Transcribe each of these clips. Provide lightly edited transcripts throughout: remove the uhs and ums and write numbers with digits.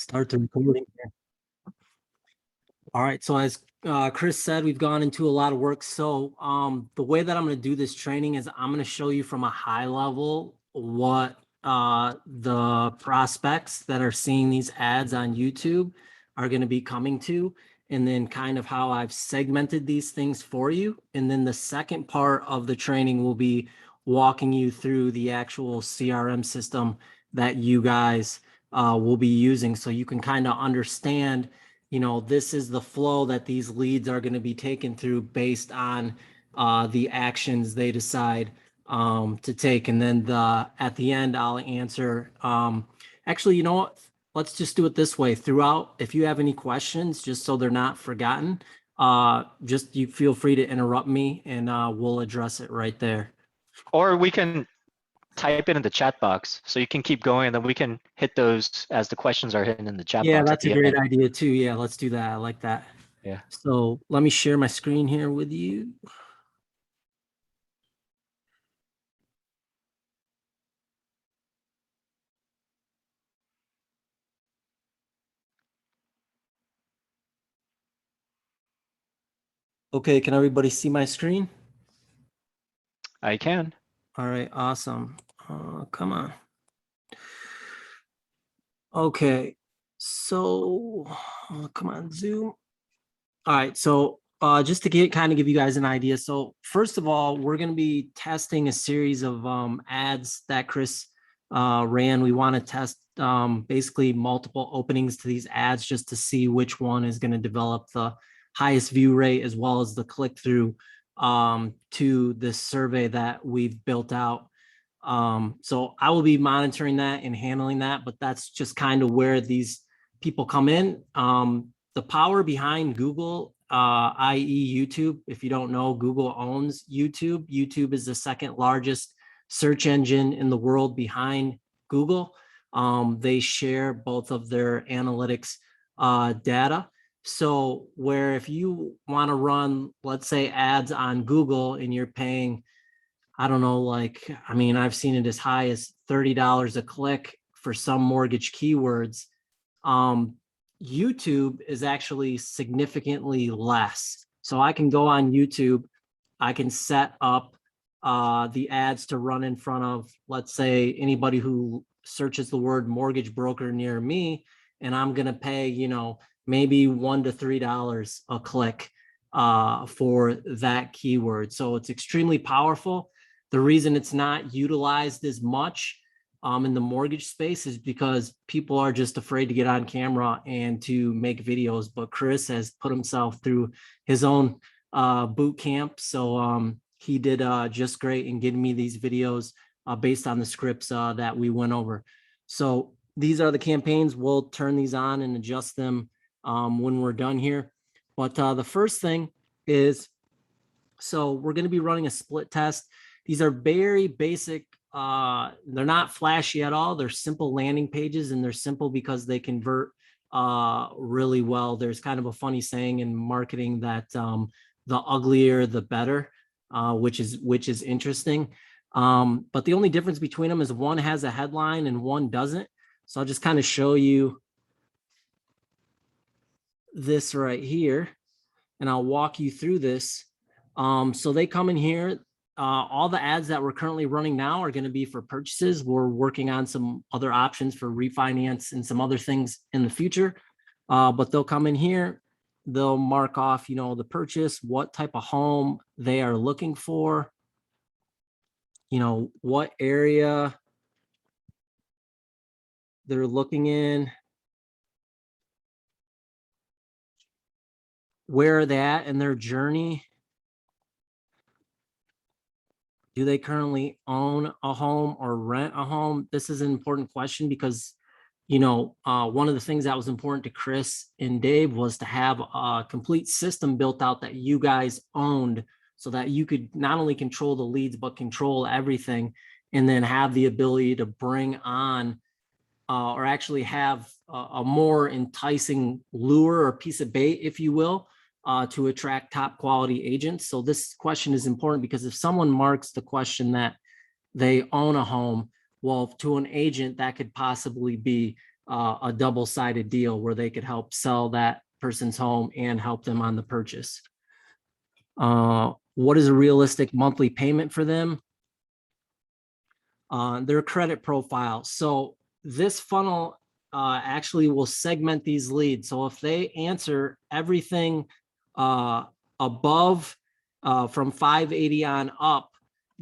Start the recording here. All right, so as Chris said, we've gone into a lot of work. So the way that I'm going to do this training is I'm going to show you from a high level what the prospects that are seeing these ads on YouTube are going to be coming to, and then kind of how I've segmented these things for you. And then the second part of the training will be walking you through the actual CRM system that you guys will be using, so you can kind of understand, this is the flow that these leads are going to be taken through based on the actions they decide to take. And then at the end, I'll answer. Actually, you know what? Let's just do it this way. Throughout, if you have any questions, just so they're not forgotten, just you feel free to interrupt me and we'll address it right there. Or we can type it in the chat box, so you can keep going, and then we can hit those as the questions are hidden in the chat box. Yeah, that's a great idea too. Yeah, let's do that. I like that. Yeah. So let me share my screen here with you. Okay, can everybody see my screen? I can. All right, awesome. Come on. Okay, so come on, Zoom. All right, so just to give you guys an idea. So first of all, we're going to be testing a series of ads that Chris ran. We want to test basically multiple openings to these ads just to see which one is going to develop the highest view rate, as well as the click-through to this survey that we've built out. So I will be monitoring that and handling that, but that's just kind of where these people come in. The power behind Google, i.e. YouTube, if you don't know, Google owns YouTube. YouTube is the second largest search engine in the world behind Google. They share both of their analytics data. So where if you want to run, let's say, ads on Google and you're paying, I don't know, I've seen it as high as $30 a click for some mortgage keywords. YouTube is actually significantly less. So I can go on YouTube, I can set up the ads to run in front of, let's say, anybody who searches the word mortgage broker near me, and I'm going to pay, maybe $1 to $3 a click for that keyword. So it's extremely powerful. The reason it's not utilized as much in the mortgage space is because people are just afraid to get on camera and to make videos. But Chris has put himself through his own boot camp. So he did just great in getting me these videos based on the scripts that we went over. So these are the campaigns. We'll turn these on and adjust them when we're done here. But the first thing is, so we're going to be running a split test. These are very basic. They're not flashy at all. They're simple landing pages, and they're simple because they convert really well. There's kind of a funny saying in marketing that the uglier, the better, which is interesting. But the only difference between them is one has a headline and one doesn't. So I'll just kind of show you this right here, and I'll walk you through this. So they come in here. All the ads that we're currently running now are going to be for purchases. We're working on some other options for refinance and some other things in the future. But they'll come in here. They'll mark off, the purchase, what type of home they are looking for, what area they're looking in, where are they at in their journey. Do they currently own a home or rent a home? This is an important question because, one of the things that was important to Chris and Dave was to have a complete system built out that you guys owned, so that you could not only control the leads, but control everything, and then have the ability to bring on or actually have a more enticing lure or piece of bait, if you will, to attract top quality agents. So this question is important because if someone marks the question that they own a home, well, to an agent, that could possibly be a double-sided deal where they could help sell that person's home and help them on the purchase. What is a realistic monthly payment for them? Their credit profile. So this funnel actually will segment these leads. So if they answer everything above from 580 on up,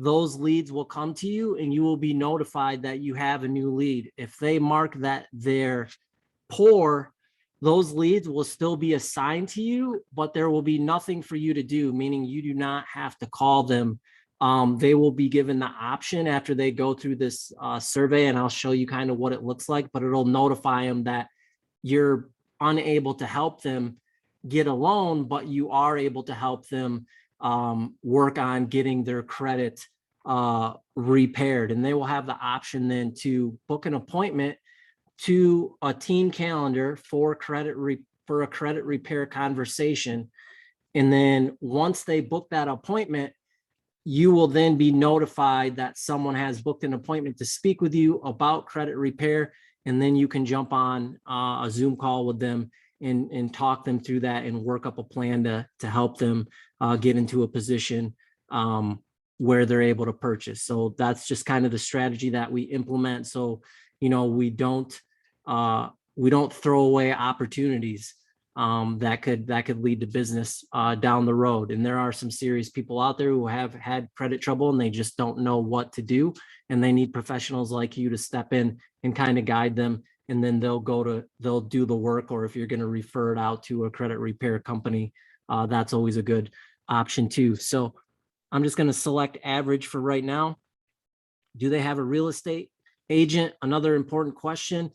those leads will come to you and you will be notified that you have a new lead. If they mark that they're poor, those leads will still be assigned to you, but there will be nothing for you to do, meaning you do not have to call them. They will be given the option after they go through this survey, and I'll show you kind of what it looks like, but it'll notify them that you're unable to help them get a loan, but you are able to help them work on getting their credit repaired. And they will have the option then to book an appointment to a team calendar for a credit repair conversation. And then once they book that appointment, you will then be notified that someone has booked an appointment to speak with you about credit repair. And then you can jump on a Zoom call with them and talk them through that and work up a plan to help them get into a position where they're able to purchase. So that's just kind of the strategy that we implement. So, you know, we don't throw away opportunities that could lead to business down the road. And there are some serious people out there who have had credit trouble and they just don't know what to do. And they need professionals like you to step in and kind of guide them. And then they'll do the work. Or if you're going to refer it out to a credit repair company, that's always a good option too. So I'm just going to select average for right now. Do they have a real estate agent? Another important question.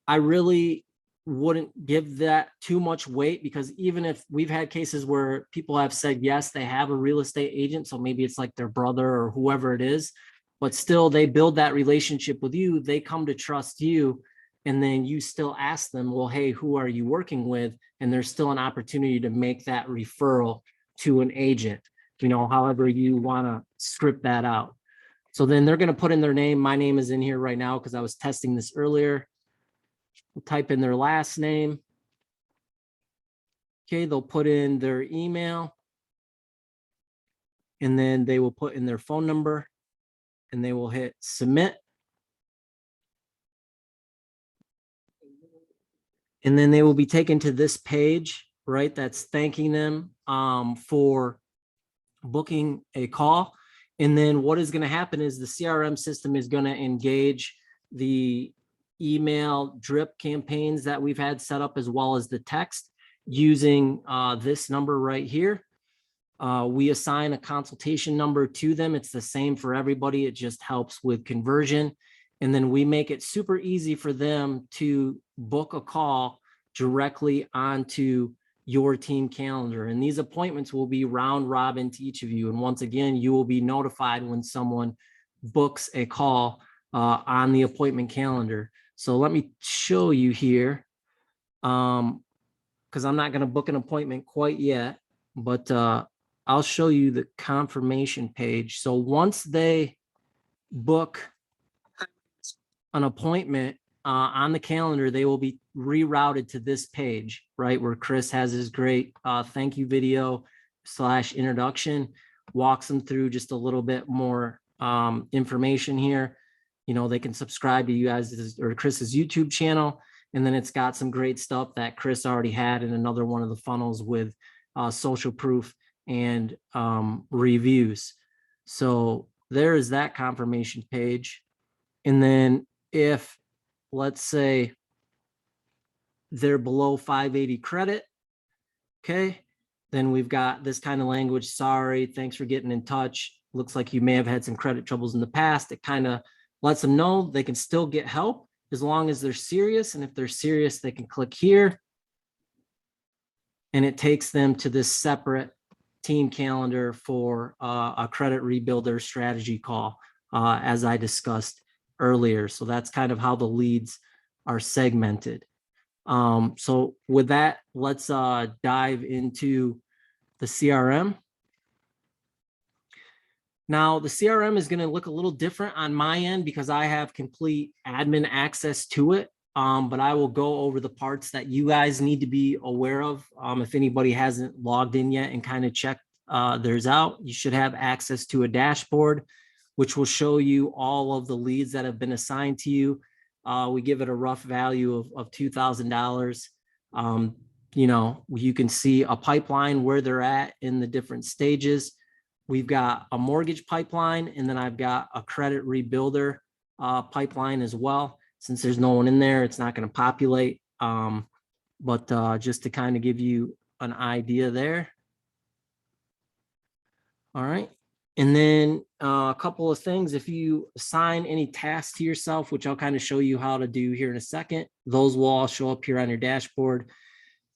I really wouldn't give that too much weight, because even if we've had cases where people have said, yes, they have a real estate agent, so maybe it's like their brother or whoever it is, but still they build that relationship with you, they come to trust you, and then you still ask them, well, hey, who are you working with? And there's still an opportunity to make that referral to an agent, you know, however you want to script that out. So then they're going to put in their name. My name is in here right now because I was testing this earlier. We'll type in their last name. Okay, they'll put in their email. And then they will put in their phone number and they will hit submit. And then they will be taken to this page, right? That's thanking them for booking a call. And then what is going to happen is the CRM system is going to engage the email drip campaigns that we've had set up, as well as the text, using this number right here. We assign a consultation number to them. It's the same for everybody. It just helps with conversion. And then we make it super easy for them to book a call directly onto your team calendar. And these appointments will be round robin to each of you. And once again, you will be notified when someone books a call on the appointment calendar. So let me show you here, because I'm not going to book an appointment quite yet, but I'll show you the confirmation page. So once they book an appointment on the calendar, they will be rerouted to this page, right, where Chris has his great thank you video / introduction, walks them through just a little bit more information here. You know, they can subscribe to you guys or Chris's YouTube channel. And then it's got some great stuff that Chris already had in another one of the funnels with social proof and reviews. So there is that confirmation page. And then if, let's say, they're below 580 credit, okay, then we've got this kind of language. Sorry, thanks for getting in touch. Looks like you may have had some credit troubles in the past. It kind of lets them know they can still get help as long as they're serious. And if they're serious, they can click here. And it takes them to this separate team calendar for a credit rebuilder strategy call, as I discussed earlier. So that's kind of how the leads are segmented. So with that, let's dive into the CRM. Now, the CRM is going to look a little different on my end because I have complete admin access to it. but I will go over the parts that you guys need to be aware of. If anybody hasn't logged in yet and kind of checked theirs out, you should have access to a dashboard, which will show you all of the leads that have been assigned to you. We give it a rough value of $2,000. You know, you can see a pipeline where they're at in the different stages. We've got a mortgage pipeline, and then I've got a credit rebuilder pipeline as well. Since there's no one in there, it's not going to populate. But just to kind of give you an idea there. All right. And then a couple of things, if you assign any tasks to yourself, which I'll kind of show you how to do here in a second, those will all show up here on your dashboard.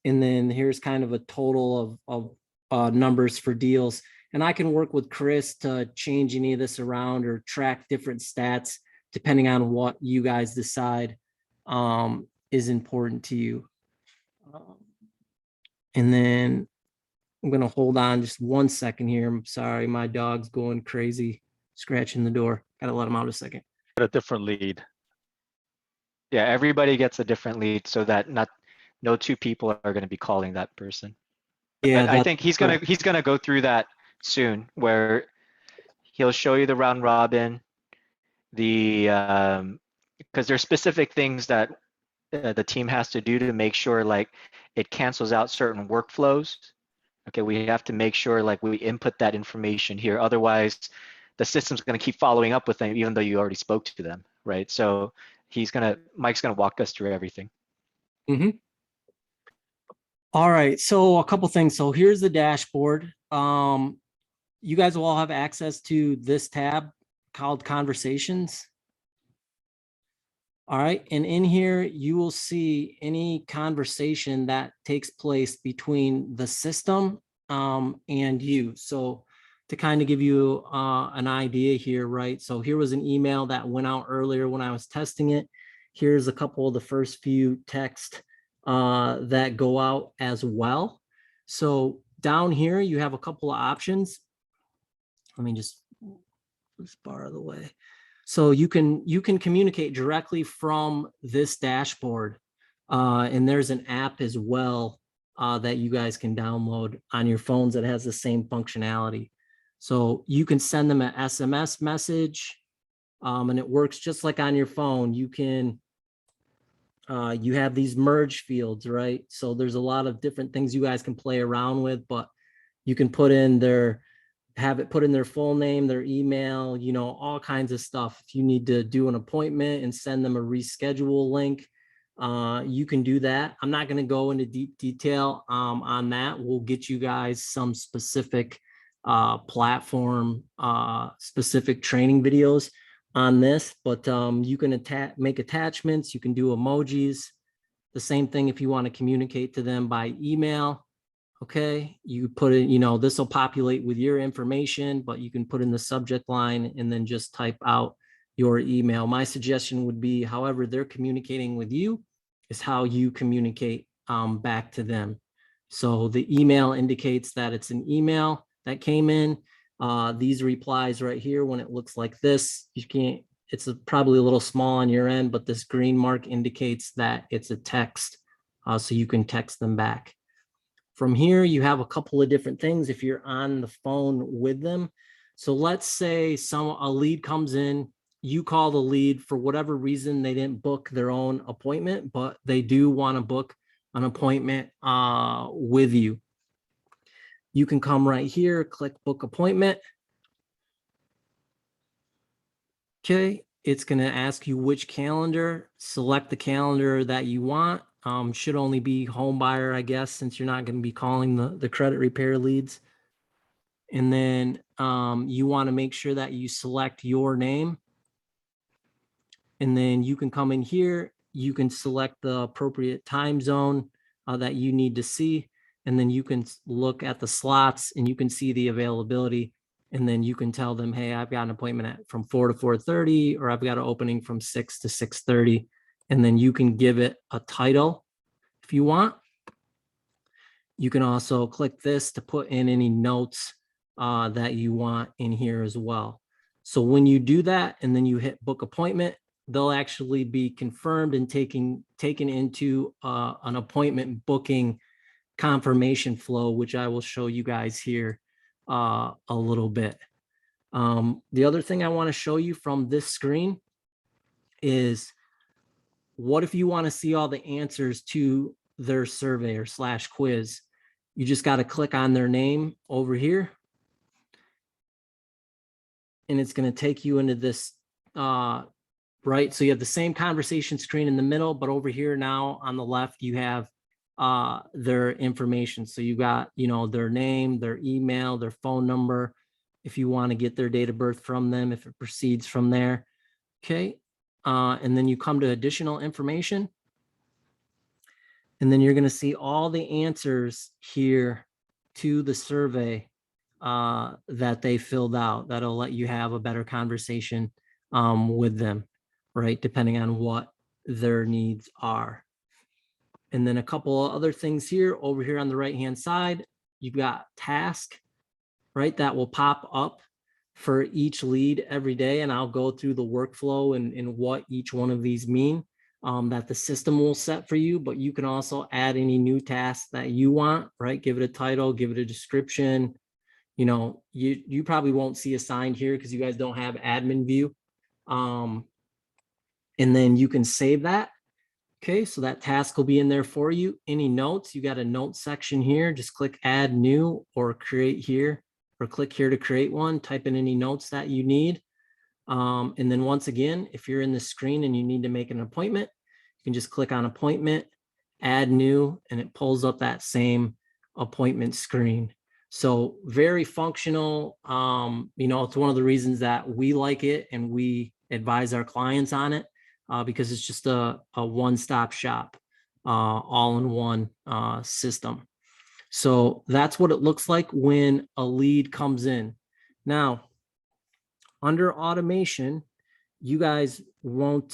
And then here's kind of a total of numbers for deals. And I can work with Chris to change any of this around or track different stats depending on what you guys decide is important to you. And then I'm going to hold on just 1 second here. I'm sorry, my dog's going crazy, scratching the door. Got to let him out a second. A different lead. Yeah, everybody gets a different lead so that no two people are going to be calling that person. Yeah, But I think he's gonna go through that soon, where he'll show you the round robin, because there's specific things that the team has to do to make sure like it cancels out certain workflows. Okay, we have to make sure like we input that information here. Otherwise, the system's going to keep following up with them even though you already spoke to them, right? So Mike's gonna walk us through everything. Mm-hmm. All right, so a couple things. So here's the dashboard. You guys will all have access to this tab called Conversations. All right, and in here, you will see any conversation that takes place between the system and you. So to kind of give you an idea here, right? So here was an email that went out earlier when I was testing it. Here's a couple of the first few texts that go out as well. So down here, you have a couple of options. Let me just move this bar out of the way. So you can communicate directly from this dashboard. And there's an app as well that you guys can download on your phones that has the same functionality. So you can send them an SMS message and it works just like on your phone. You can, you have these merge fields, right? So there's a lot of different things you guys can play around with, but you can put in have it put in their full name, their email, you know, all kinds of stuff. If you need to do an appointment and send them a reschedule link, you can do that. I'm not going to go into deep detail on that. We'll get you guys some specific platform specific training videos on this, but you can make attachments, you can do emojis. The same thing if you want to communicate to them by email. Okay, you put it, you know, this will populate with your information, but you can put in the subject line and then just type out your email. My suggestion would be however they're communicating with you is how you communicate back to them. So the email indicates that it's an email that came in. These replies right here, when it looks like this, you can't, it's probably a little small on your end, but this green mark indicates that it's a text. So you can text them back. From here, you have a couple of different things if you're on the phone with them. So let's say a lead comes in, you call the lead for whatever reason, they didn't book their own appointment, but they do want to book an appointment with you. You can come right here, click book appointment. Okay, it's going to ask you which calendar, select the calendar that you want. Should only be home buyer, I guess, since you're not going to be calling the credit repair leads. And then you want to make sure that you select your name. And then you can come in here, you can select the appropriate time zone that you need to see. And then you can look at the slots and you can see the availability. And then you can tell them, hey, I've got an appointment from 4 to 4:30, or I've got an opening from 6 to 6:30. And then you can give it a title if you want. You can also click this to put in any notes that you want in here as well. So when you do that and then you hit book appointment, they'll actually be confirmed and taken into an appointment booking confirmation flow, which I will show you guys here a little bit. The other thing I want to show you from this screen is, what if you want to see all the answers to their survey or / quiz? You just got to click on their name over here. And it's going to take you into this, right? So you have the same conversation screen in the middle, but over here now on the left, you have their information. So you got, their name, their email, their phone number, if you want to get their date of birth from them, if it proceeds from there. Okay. And then you come to additional information. And then you're going to see all the answers here to the survey that they filled out. That'll let you have a better conversation with them, right? Depending on what their needs are. And then a couple of other things here over here on the right-hand side, you've got task, right? That will pop up for each lead every day. And I'll go through the workflow and what each one of these mean that the system will set for you, but you can also add any new tasks that you want, right? Give it a title, give it a description. You probably won't see assigned here because you guys don't have admin view. And then you can save that. Okay, so that task will be in there for you. Any notes, you got a notes section here. Just click add new or create here, or click here to create one. Type in any notes that you need. And then once again, if you're in the screen and you need to make an appointment, you can just click on appointment, add new, and it pulls up that same appointment screen. So very functional. It's one of the reasons that we like it and we advise our clients on it because it's just a one-stop shop, all-in-one system. So that's what it looks like when a lead comes in. Now, under automation, you guys won't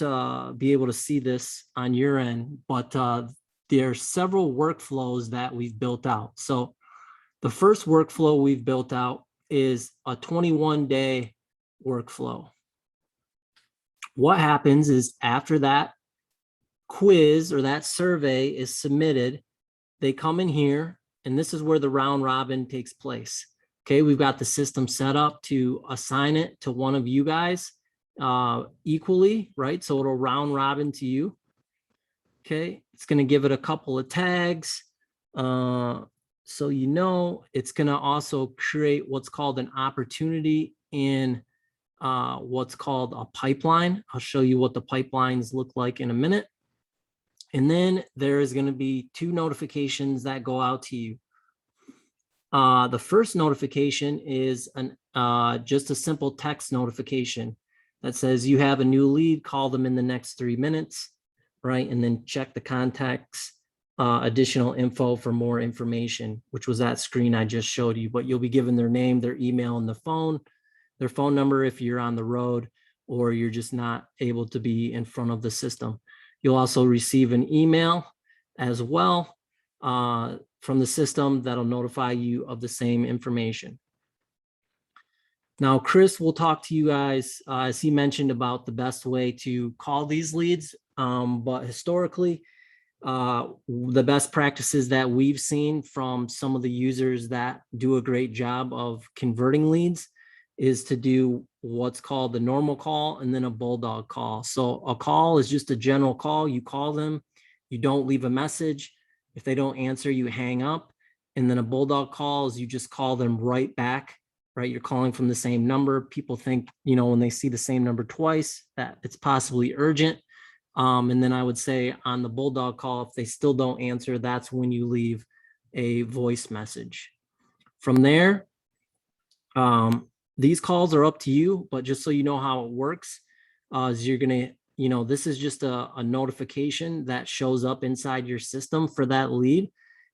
be able to see this on your end, but there are several workflows that we've built out. So the first workflow we've built out is a 21-day workflow. What happens is after that quiz or that survey is submitted, they come in here, and this is where the round robin takes place. Okay, we've got the system set up to assign it to one of you guys equally, right? So it'll round robin to you. Okay, it's going to give it a couple of tags. So it's going to also create what's called an opportunity in what's called a pipeline. I'll show you what the pipelines look like in a minute. And then there is going to be 2 notifications that go out to you. The first notification is just a simple text notification that says you have a new lead, call them in the next 3 minutes, right? And then check the contacts, additional info for more information, which was that screen I just showed you. But you'll be given their name, their email, and their phone number if you're on the road or you're just not able to be in front of the system. You'll also receive an email as well from the system that'll notify you of the same information. Now, Chris will talk to you guys, as he mentioned, about the best way to call these leads. But historically, the best practices that we've seen from some of the users that do a great job of converting leads is to do what's called the normal call and then a bulldog call. So a call is just a general call. You call them, you don't leave a message. If they don't answer, you hang up. And then a bulldog call is you just call them right back, right? You're calling from the same number. People think, when they see the same number twice, that it's possibly urgent. And then I would say on the bulldog call, if they still don't answer, that's when you leave a voice message. From there, these calls are up to you, but just so you know how it works, is you're going to, this is just a notification that shows up inside your system for that lead.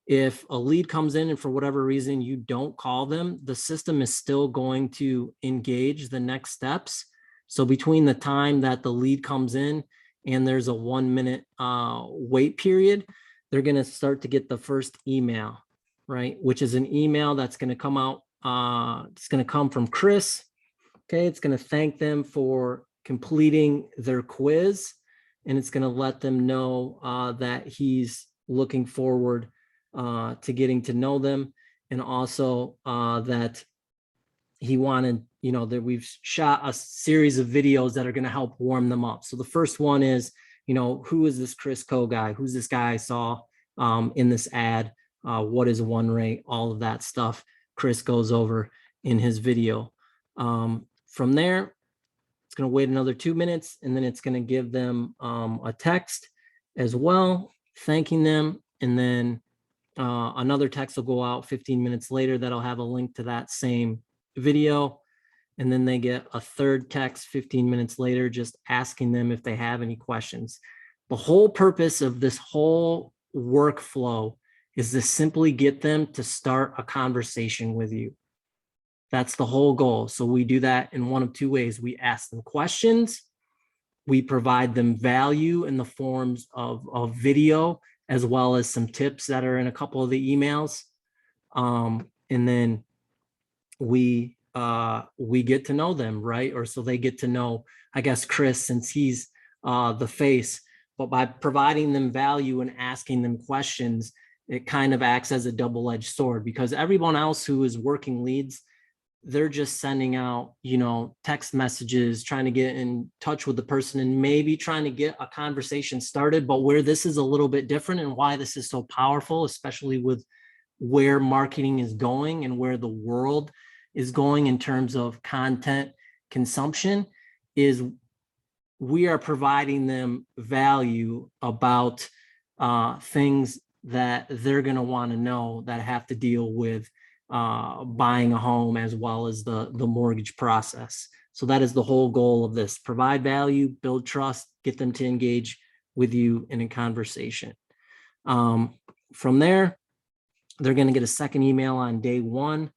If a lead comes in and for whatever reason you don't call them, the system is still going to engage the next steps. So between the time that the lead comes in and there's a 1 minute wait period, they're going to start to get the first email, right? Which is an email that's going to come out. It's going to come from Chris. Okay, it's going to thank them for completing their quiz, and it's going to let them know that he's looking forward to getting to know them, and also that he wanted, that we've shot a series of videos that are going to help warm them up. So the first one is, who is this Chris Coe guy? Who's this guy I saw in this ad? What is one rate? All of that stuff Chris goes over in his video. From there, it's going to wait another 2 minutes, and then it's going to give them a text as well, thanking them. And then another text will go out 15 minutes later that'll have a link to that same video. And then they get a third text 15 minutes later, just asking them if they have any questions. The whole purpose of this whole workflow is to simply get them to start a conversation with you. That's the whole goal. So we do that in one of two ways. We ask them questions. We provide them value in the forms of video, as well as some tips that are in a couple of the emails. And then we get to know them, right? Or so they get to know, I guess, Chris, since he's the face. But by providing them value and asking them questions, it kind of acts as a double-edged sword, because everyone else who is working leads, they're just sending out, text messages, trying to get in touch with the person and maybe trying to get a conversation started. But where this is a little bit different, and why this is so powerful, especially with where marketing is going and where the world is going in terms of content consumption, is we are providing them value about things that they're going to want to know that have to deal with buying a home, as well as the mortgage process. So that is the whole goal of this: provide value, build trust, get them to engage with you in a conversation. From there, they're going to get a second email on day one,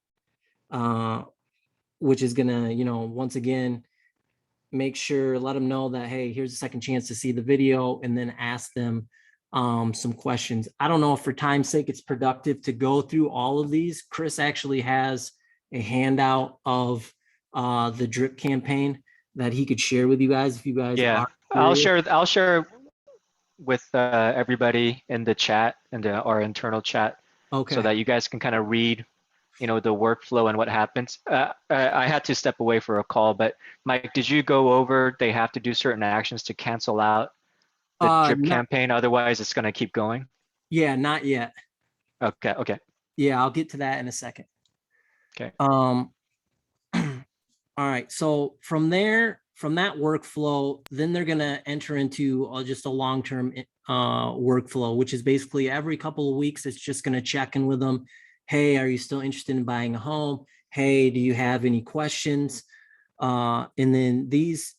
which is going to, once again, make sure, let them know that, hey, here's a second chance to see the video, and then ask them some questions. I don't know if for time's sake it's productive to go through all of these. Chris actually has a handout of the drip campaign that he could share with you guys if you guys Yeah, are I'll curious. share with everybody in the chat and our internal chat, so Okay. that you guys can kind of read, the workflow and what happens. I had to step away for a call, but Mike, did you go over they have to do certain actions to cancel out the drip Not, campaign? Otherwise, it's going to keep going. yeah, not yet. Okay. Okay. Yeah, I'll get to that in a second. Okay. All right. So from there, from that workflow, then they're going to enter into just a long-term workflow, which is basically every couple of weeks, it's just going to check in with them. Hey, are you still interested in buying a home? Hey, do you have any questions? And then these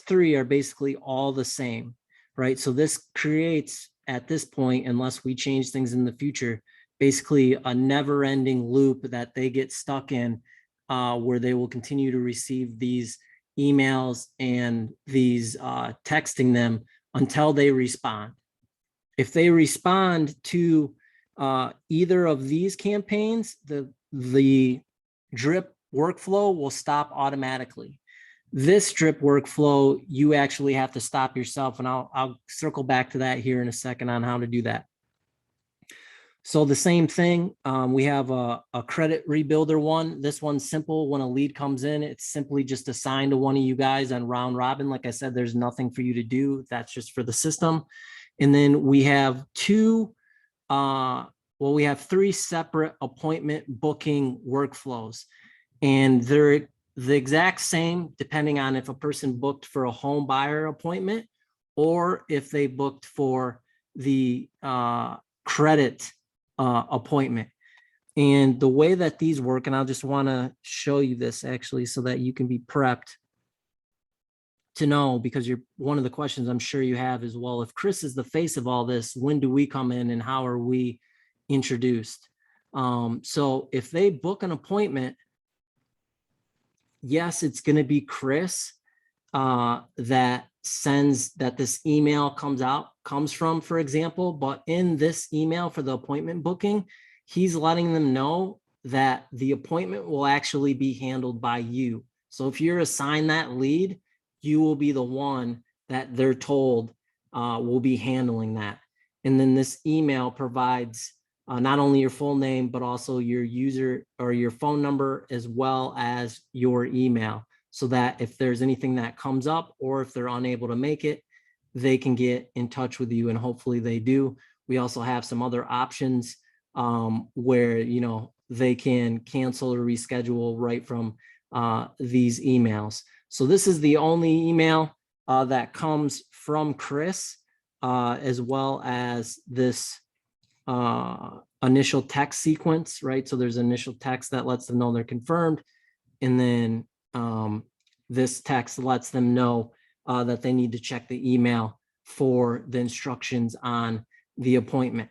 three are basically all the same, right? So this creates, at this point, unless we change things in the future, basically a never-ending loop that they get stuck in, where they will continue to receive these emails and these texting them until they respond. If they respond to either of these campaigns, the drip workflow will stop automatically. This drip workflow, you actually have to stop yourself, and I'll circle back to that here in a second on how to do that. So the same thing, we have a credit rebuilder one. This one's simple. When a lead comes in, it's simply just assigned to one of you guys on round robin. Like I said, there's nothing for you to do. That's just for the system. And then we have we have three separate appointment booking workflows, and they're the exact same depending on if a person booked for a home buyer appointment or if they booked for the credit appointment. And the way that these work, and I'll just want to show you this actually so that you can be prepped to know, because you're one of the questions I'm sure you have is, well, if Chris is the face of all this, when do we come in and how are we introduced? So if they book an appointment, yes, it's going to be Chris that sends, that this email comes from, for example, but in this email for the appointment booking, he's letting them know that the appointment will actually be handled by you. So if you're assigned that lead, you will be the one that they're told will be handling that. And then this email provides not only your full name, but also your user or your phone number, as well as your email, so that if there's anything that comes up or if they're unable to make it, they can get in touch with you, and hopefully they do. We also have some other options where, you know, they can cancel or reschedule right from these emails. So this is the only email that comes from Chris, as well as this initial text sequence, right? So there's initial text that lets them know they're confirmed. And then this text lets them know that they need to check the email for the instructions on the appointment.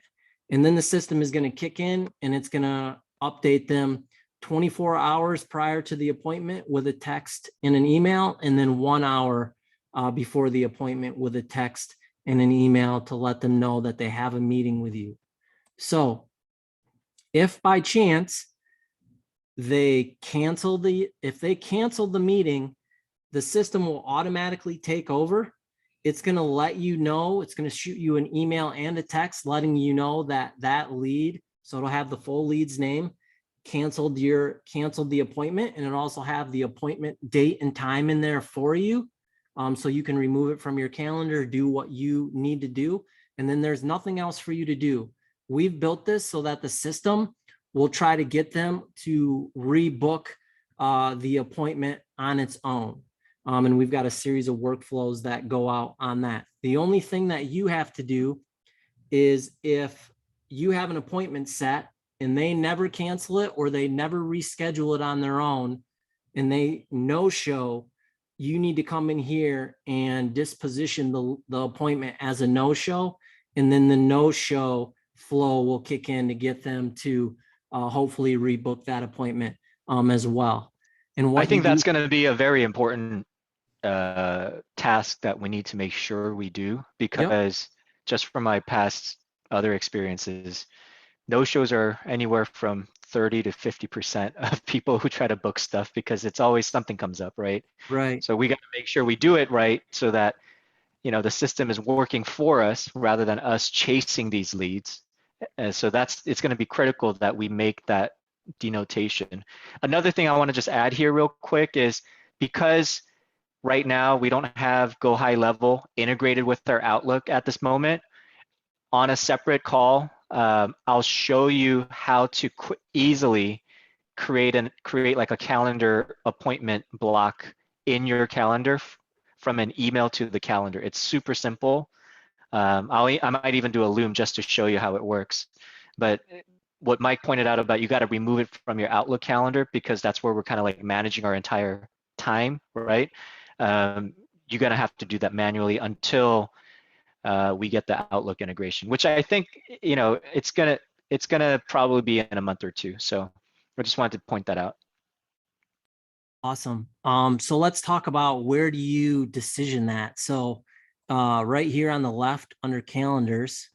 And then the system is going to kick in and it's going to update them 24 hours prior to the appointment with a text and an email, and then 1 hour before the appointment with a text and an email to let them know that they have a meeting with you. So if by chance if they cancel the meeting, the system will automatically take over. It's going to let you know, it's going to shoot you an email and a text letting you know that that lead, so it'll have the full lead's name, canceled the appointment, and it'll also have the appointment date and time in there for you. So you can remove it from your calendar, do what you need to do, and then there's nothing else for you to do. We've built this so that the system will try to get them to rebook the appointment on its own. And we've got a series of workflows that go out on that. The only thing that you have to do is, if you have an appointment set and they never cancel it or they never reschedule it on their own and they no-show, you need to come in here and disposition the appointment as a no-show, and then the no-show flow will kick in to get them to hopefully rebook that appointment as well. And what I think that's going to be a very important task that we need to make sure we do, because just from my past other experiences, no shows are anywhere from 30 to 50% of people who try to book stuff, because it's always something comes up, right? Right. So we got to make sure we do it right, so that, you know, the system is working for us rather than us chasing these leads. So it's going to be critical that we make that denotation. Another thing I want to just add here real quick is, because right now we don't have Go High Level integrated with our Outlook at this moment, on a separate call, I'll show you how to easily create like a calendar appointment block in your calendar from an email to the calendar. It's super simple. I might even do a Loom just to show you how it works. But what Mike pointed out about, you got to remove it from your Outlook calendar, because that's where we're kind of like managing our entire time, right? You're going to have to do that manually until we get the Outlook integration, which I think, you know, it's gonna probably be in a month or two. So I just wanted to point that out. Awesome. So let's talk about, where do you decision that? So right here on the left under calendars,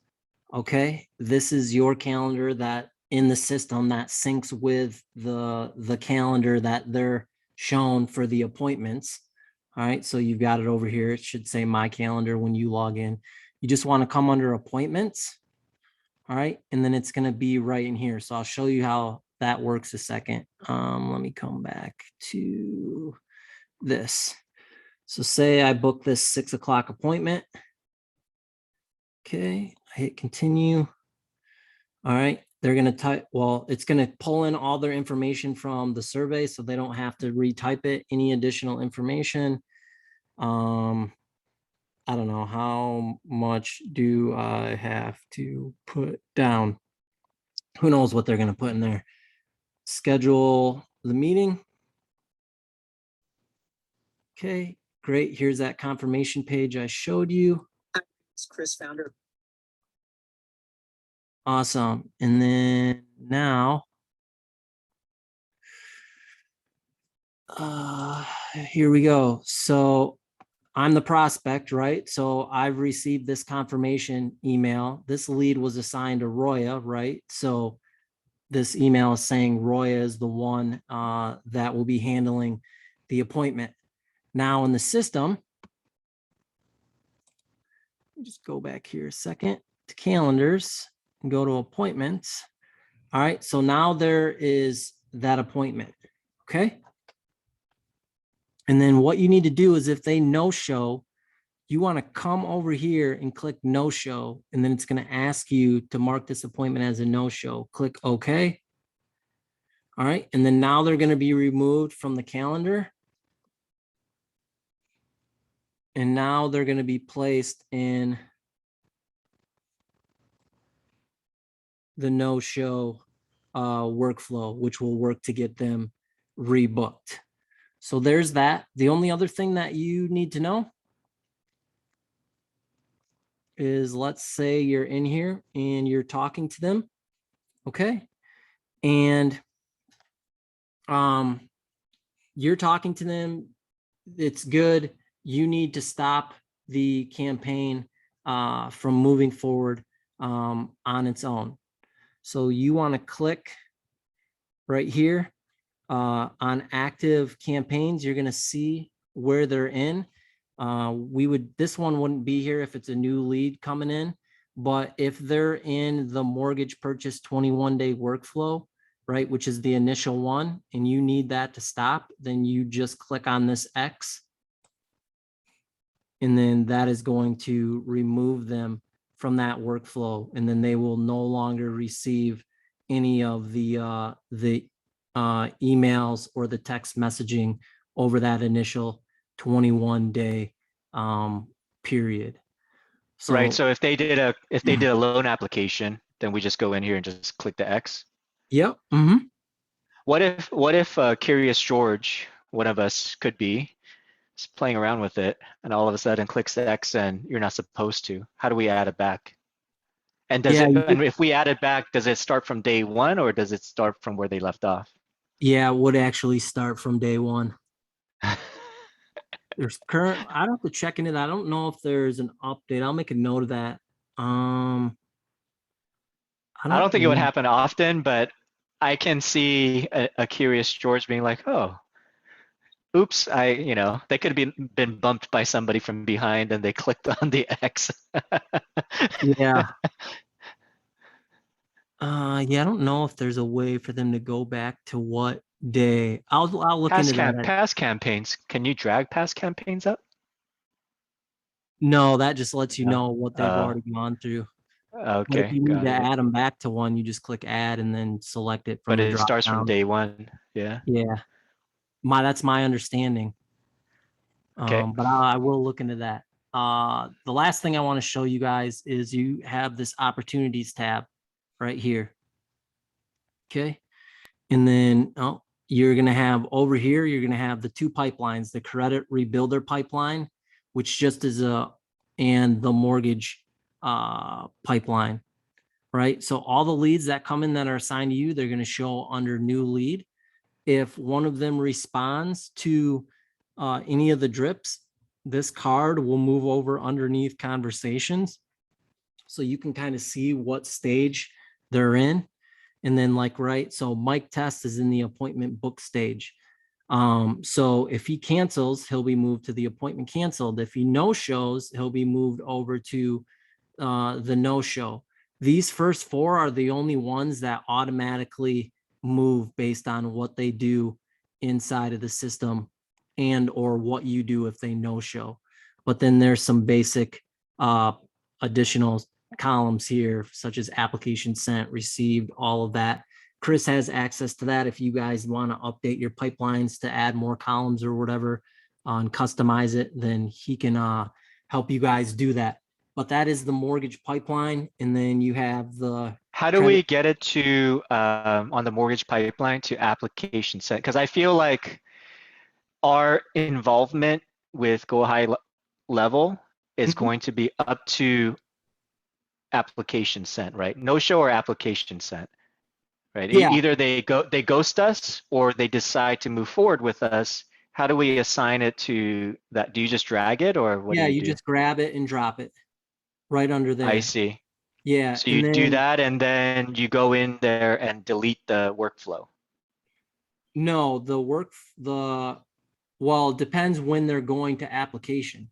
okay, this is your calendar that in the system that syncs with the calendar that they're shown for the appointments. All right, so you've got it over here. It should say my calendar when you log in. You just want to come under appointments. All right, and then it's going to be right in here. So I'll show you how that works a second. Let me come back to this. So say I book this 6 o'clock appointment. Okay, I hit continue. All right, they're going to type, well, it's going to pull in all their information from the survey, so they don't have to retype it, any additional information. I don't know, how much do I have to put down? Who knows what they're going to put in there? Schedule the meeting. Okay, great. Here's that confirmation page I showed you. It's Chris, founder. Awesome. And then now, here we go. So I'm the prospect, right? So I've received this confirmation email. This lead was assigned to Roya, right? So this email is saying Roya is the one that will be handling the appointment. Now in the system, just go back here a second to calendars and go to appointments. All right, so now there is that appointment, okay? And then what you need to do is if they no-show, you want to come over here and click no-show, and then it's going to ask you to mark this appointment as a no-show. Click OK. All right, and then now they're going to be removed from the calendar. And now they're going to be placed in the no-show workflow, which will work to get them rebooked. So there's that. The only other thing that you need to know is, let's say you're in here and you're talking to them, okay? And you're talking to them, it's good. You need to stop the campaign from moving forward on its own. So you want to click right here on active campaigns. You're going to see where they're in. This one wouldn't be here if it's a new lead coming in, but if they're in the mortgage purchase 21-day workflow, right, which is the initial one, and you need that to stop, then you just click on this X, and then that is going to remove them from that workflow, and then they will no longer receive any of the emails or the text messaging over that initial 21-day period. So, Right. So if they did a loan application, then we just go in here and just click the X. yep. What if Curious George, one of us could be, is playing around with it and all of a sudden clicks the X and you're not supposed to? How do we add it back? And does Yeah, and if we add it back, does it start from day one or does it start from where they left off? yeah, it would actually start from day one. There's I'd have to check in it. I don't know if there's an update. I'll make a note of that. I I don't don't think it would happen often, but I can see a Curious George being like, oh, oops, they could have been bumped by somebody from behind and they clicked on the X. Yeah. Yeah, I don't know if there's a way for them to go back to what day. I'll look into that. Past campaigns. Can you drag past campaigns up? No, that just lets you No. know what they've already gone through. But if Okay, you need got to it. add them back to one, you just click add and then select it from But the it drop starts from down. day one. Yeah. Yeah, that's my understanding. Okay. But I will look into that. The last thing I want to show you guys is you have this opportunities tab right here. Okay. And then you're going to have over here, you're going to have the two pipelines, the credit rebuilder pipeline, which just is and the mortgage pipeline, right? So all the leads that come in that are assigned to you, they're going to show under new lead. If one of them responds to any of the drips, this card will move over underneath conversations. So you can kind of see what stage they're in. And then so Mike Test is in the appointment book stage. So if he cancels, he'll be moved to the appointment canceled. If he no shows, he'll be moved over to the no show. These first four are the only ones that automatically move based on what they do inside of the system and or what you do if they no show. But then there's some basic additional columns here, such as application sent, received, all of that. Chris has access to that if you guys want to update your pipelines to add more columns or whatever and customize it, then he can help you guys do that. But that is the mortgage pipeline. And then you have the How do we get it to on the mortgage pipeline to application sent? Because I feel like our involvement with Go High Level is going to be up to application sent, right? No show or application sent, right? Yeah. Either they ghost us or they decide to move forward with us. How do we assign it to that? Do you just drag it or what do Yeah, you you do? just grab it and drop it right under there. I see. Yeah. So And you do then that and then you go in there and delete the workflow. no, Well, it depends when they're going to application.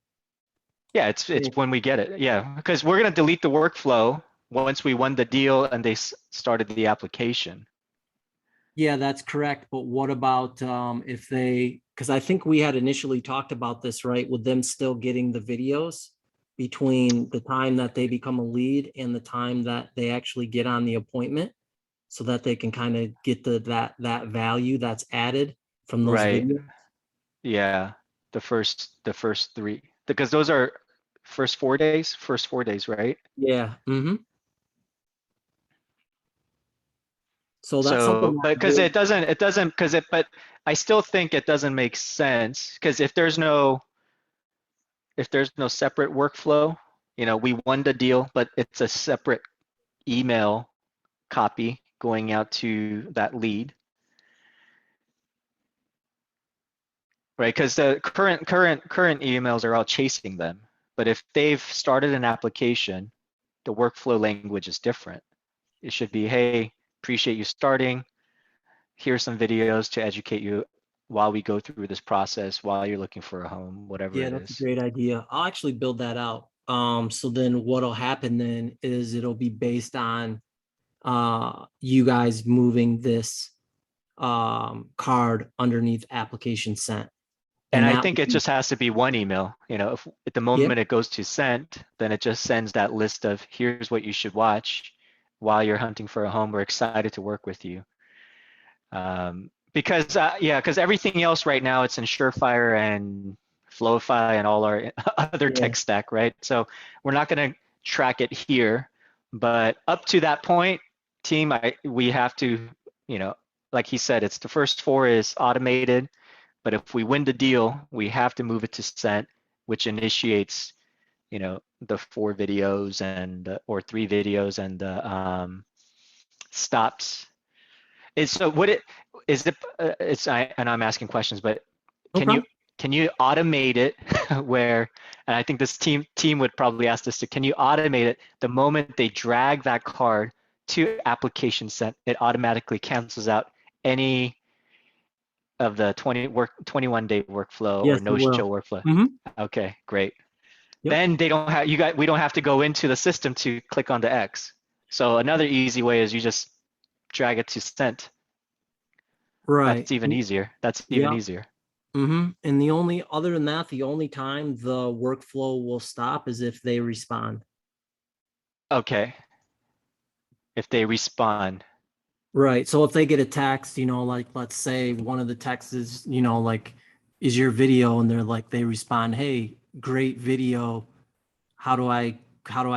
Yeah, it's when we get it. Yeah, because we're gonna delete the workflow once we won the deal and they started the application. Yeah, that's correct. But what about if they, because I think we had initially talked about this, right? With them still getting the videos between the time that they become a lead and the time that they actually get on the appointment, so that they can kind of get that value that's added from those Right. videos. Yeah. The first three, because those are first 4 days, right? Yeah. So that's something So, that but because will, it doesn't, but I still think it doesn't make sense because if there's no separate workflow, we won the deal, but it's a separate email copy going out to that lead, right? Because the current emails are all chasing them. But if they've started an application, the workflow language is different. It should be, hey, appreciate you starting. Here's some videos to educate you while we go through this process, while you're looking for a home, whatever yeah, it that's a is. great idea. I'll actually build that out. So then what'll happen then is it'll be based on you guys moving this card underneath application sent. And And I that think would it be, just has to be one email. If at the yeah, moment it goes to sent, then it just sends that list of here's what you should watch while you're hunting for a home. We're excited to work with you. Because everything else right now it's in Surefire and Flowify and all our other yeah, tech stack, right? So we're not going to track it here, but up to that point, team, we have to, you know, like he said, it's the first four is automated, but if we win the deal, we have to move it to sent, which initiates, the 4 videos and or 3 videos and stops. So what it is it it's I and I'm asking questions, but no can you problem. can you automate it where, and I think this team would probably ask this to, can you automate it the moment they drag that card to application sent, it automatically cancels out any of the 21-day workflow or Yes, it no-show will. workflow? Hmm. Okay, great. Yep. Then they don't have we don't have to go into the system to click on the X. So another easy way is you just drag it to sent. Right. That's even easier. That's even Yep. easier. And the only, other than that, the only time the workflow will stop is if they respond. Okay. If they respond. Right. So if they get a text, like let's say one of the texts is, like, is your video, and they're like, they respond, hey, great video. How do I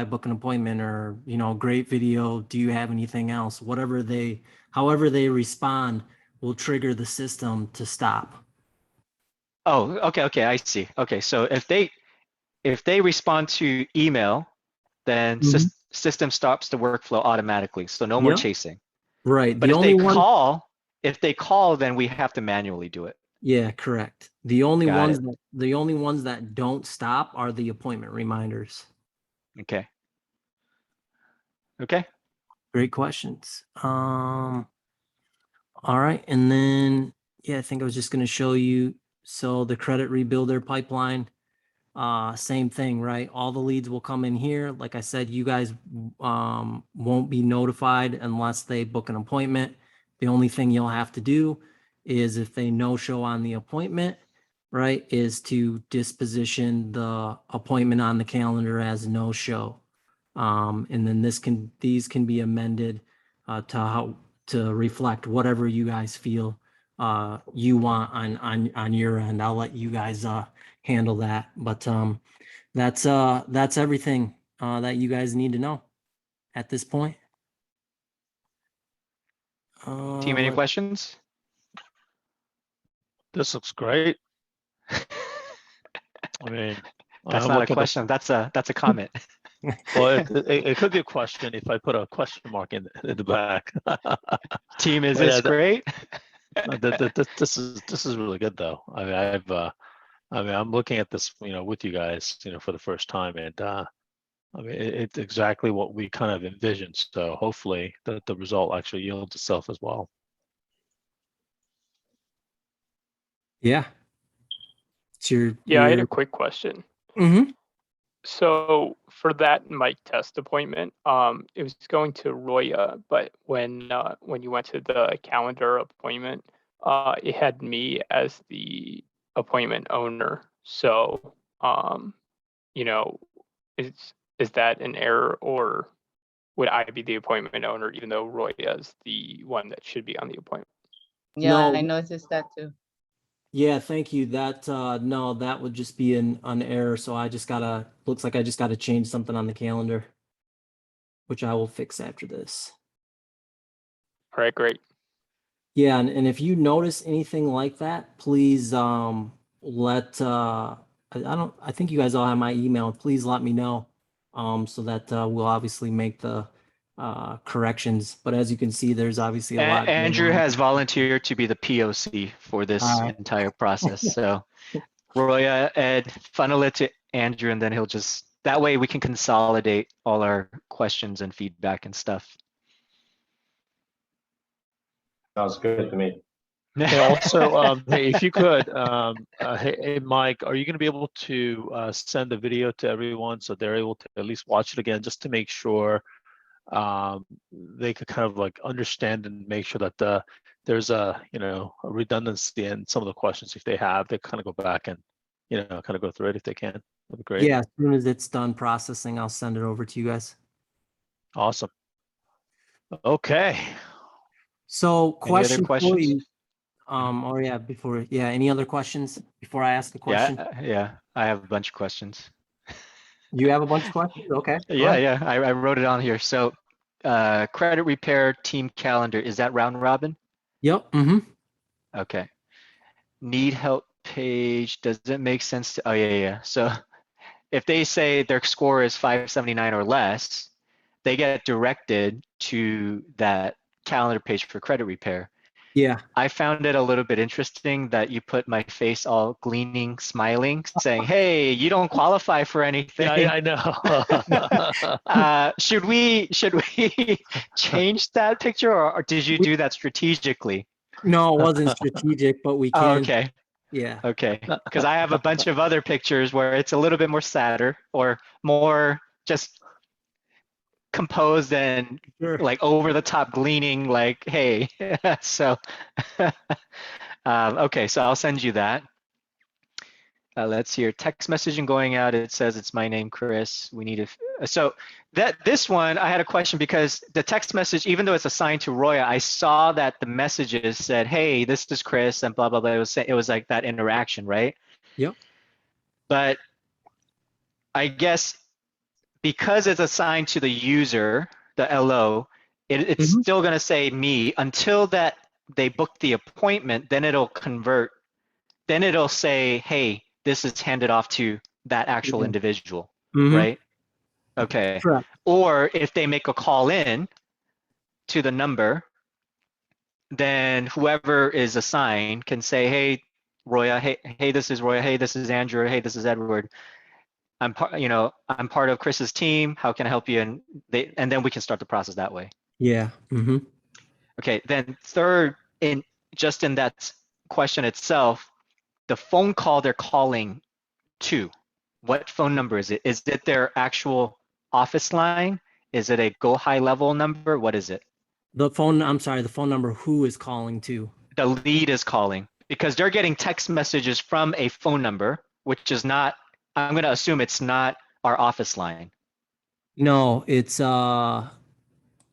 book an appointment? Or, great video. Do you have anything else? However they respond will trigger the system to stop. Oh, okay, I see. Okay, so if they respond to email, then Mhm. system stops the workflow automatically. So no more Yep. chasing. Right. But if they call, then we have to manually do it. Yeah, correct. Got it. The only ones that don't stop are the appointment reminders. Okay. Okay. Great questions. All right. And then, yeah, I think I was just going to show you. So the credit rebuilder pipeline, same thing, right? All the leads will come in here. Like I said, you guys won't be notified unless they book an appointment. The only thing you'll have to do is, if they no show on the appointment, right, is to disposition the appointment on the calendar as no show. And then these can be amended to reflect whatever you guys feel you want on your end. I'll let you guys handle that. But that's everything that you guys need to know at this point. Team, any Let questions? This looks great. I mean, That's I'm not a looking at question. That's a comment. well, it could be a question if I put a question mark in the back. Team, is But this yeah, great? this is really good though. I mean, I'm looking at this, with you guys, for the first time, and I mean, it's exactly what we kind of envisioned. So hopefully the result actually yields itself as well. Yeah. It's your, Yeah, I had a quick question. Mhm. So for that mic test appointment, it was going to Roya, but when you went to the calendar appointment, it had me as the appointment owner. So, you know, is that an error, or would I be the appointment owner even though Roya is the one that should be on the appointment? Yeah, No. I noticed that too. Yeah, thank you. That no, that would just be an error. So I just gotta, looks like I just gotta change something on the calendar, which I will fix after this. All right, great. Yeah, and if you notice anything like that, please let I think you guys all have my email. Please let me know. So that we'll obviously make the corrections. But as you can see, there's obviously a lot going Andrew on. has volunteered to be the POC for this All right. entire process. So Roya, Ed, funnel it to Andrew, and then he'll just, that way we can consolidate all our questions and feedback and stuff. Sounds good to me. Hey, also, hey, if you could, hey, Mike, are you going to be able to send the video to everyone so they're able to at least watch it again, just to make sure they could kind of like understand and make sure that there's a a redundancy in some of the questions if they have, they kind of go back and kind of go through it if they can. That'd be great. Yeah, as soon as it's done processing, I'll send it over to you guys. Awesome. Okay. So Any other question for questions? you. Or yeah, any other questions before I ask the question? Yeah, I have a bunch of questions. You have a bunch of questions? Okay. go Yeah, ahead. yeah, I wrote it on here. So credit repair team calendar, is that round robin? Yep. Mm-hmm. Okay. Need help page, does it make sense to, oh yeah. So if they say their score is 579 or less, they get directed to that calendar page for credit repair. Yeah. I found it a little bit interesting that you put my face all gleaming, smiling, saying, hey, you don't qualify for anything. Yeah, I know. Should we change that picture, or did you do that strategically? No, it wasn't strategic, but we Oh, can. okay. Yeah. Okay. Because I have a bunch of other pictures where it's a little bit more sadder or more just composed and Sure. like over the top gleaning, like, hey. So, okay, so I'll send you that. Let's hear text messaging going out. It says it's my name, Chris. We need to. So this one, I had a question because the text message, even though it's assigned to Roya, I saw that the messages said, "Hey, this is Chris," and blah blah blah. It was like that interaction, right? Yep. But I guess because it's assigned to the user, the LO, it's Mhm. still gonna say me until that they book the appointment. Then it'll convert. Then it'll say, hey, this is handed off to that actual Yeah. individual, Mhm. right? Okay. Correct. Or if they make a call in to the number, then whoever is assigned can say, hey, Roya, hey, this is Roya, hey, this is Andrew, hey, this is Edward. I'm part of Chris's team. How can I help you? And then we can start the process that way. Yeah. Mm-hmm. Okay. Then third, in that question itself, the phone call they're calling to, what phone number is it? Is it their actual office line? Is it a go high level number? What is it? I'm sorry, the phone number who is calling to? The lead is calling because they're getting text messages from a phone number, which is not, I'm going to assume it's not our office line. No, it's So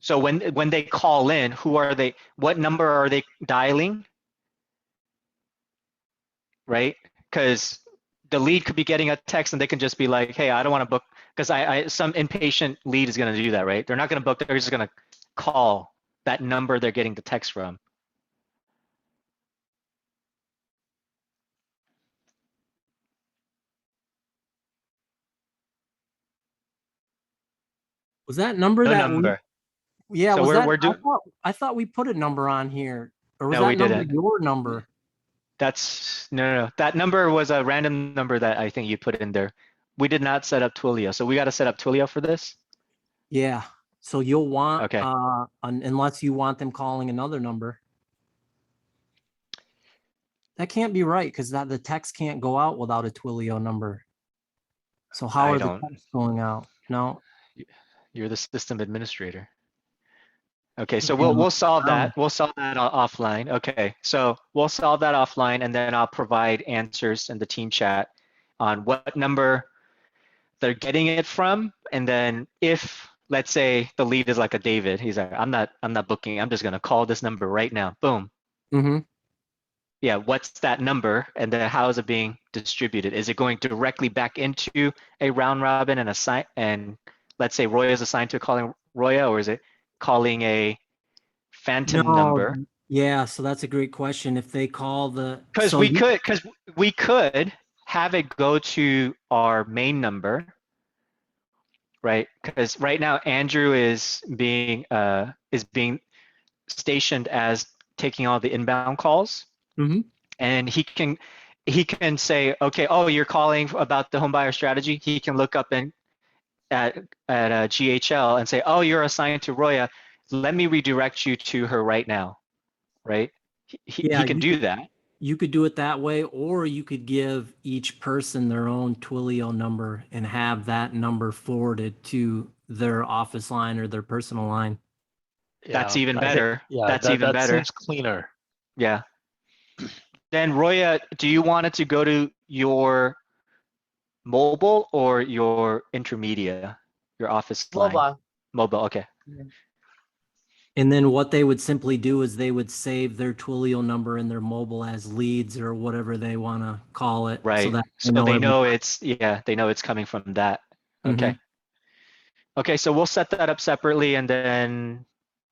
when they call in, what number are they dialing? Right? Because the lead could be getting a text and they can just be like, hey, I don't want to book, because some impatient lead is going to do that, right? They're not going to book, they're just going to call that number they're getting the text from. was that number No that number. yeah, So was that we're doing. I thought we put a number on here. Or was No, that we number didn't. your number? That's no. That number was a random number that I think you put in there. We did not set up Twilio, so we got to set up Twilio for this. Yeah. So you'll want Okay. unless you want them calling another number. That can't be right because the text can't go out without a Twilio number. So how I are the don't. texts going out? No. You're the system administrator. Okay, so Yeah, we'll solve wow. that. We'll solve that offline. Okay, so we'll solve that offline, and then I'll provide answers in the team chat on what number they're getting it from, and then if let's say the lead is like a David, he's like, I'm not booking. I'm just gonna call this number right now. Boom. Mm-hmm. Yeah, what's that number, and then how is it being distributed? Is it going directly back into a round robin and assign, and let's say Roya is assigned to calling Roya, or is it calling a phantom number? Yeah, so that's a great question. If they call Because we could have it go to our main number, right? Because right now Andrew is being stationed as taking all the inbound calls, Mhm. and he can say, okay, oh, you're calling about the home buyer strategy. He can look up at GHL and say, oh, you're assigned to Roya. Let me redirect you to her right now, right? He can do that. You could do it that way, or you could give each person their own Twilio number and have that number forwarded to their office line or their personal line. That's Yeah, even I think- better. yeah, That's that, even that better. seems cleaner. Yeah. Then Roya, do you want it to go to your mobile or your intermedia, your office line? Mobile. Mobile, okay. And then what they would simply do is they would save their Twilio number in their mobile as leads or whatever they want to call it. Right. So that So they know every- they know it's coming from that. Mhm. Okay. Okay, so we'll set that up separately, and then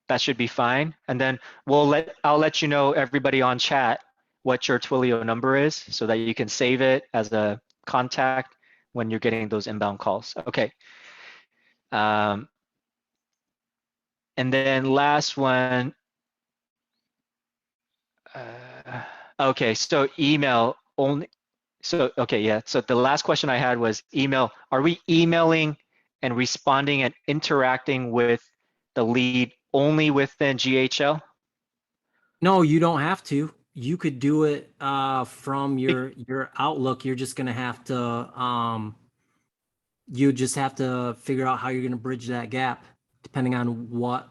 that should be fine. And then I'll let you know, everybody on chat, what your Twilio number is so that you can save it as a contact when you're getting those inbound calls. Okay. And then last one. Okay, so email only. So, okay, yeah. So the last question I had was email. Are we emailing and responding and interacting with the lead only within GHL? No, you don't have to. You could do it from your Outlook. You're just gonna have to you just have to figure out how you're gonna bridge that gap, depending on what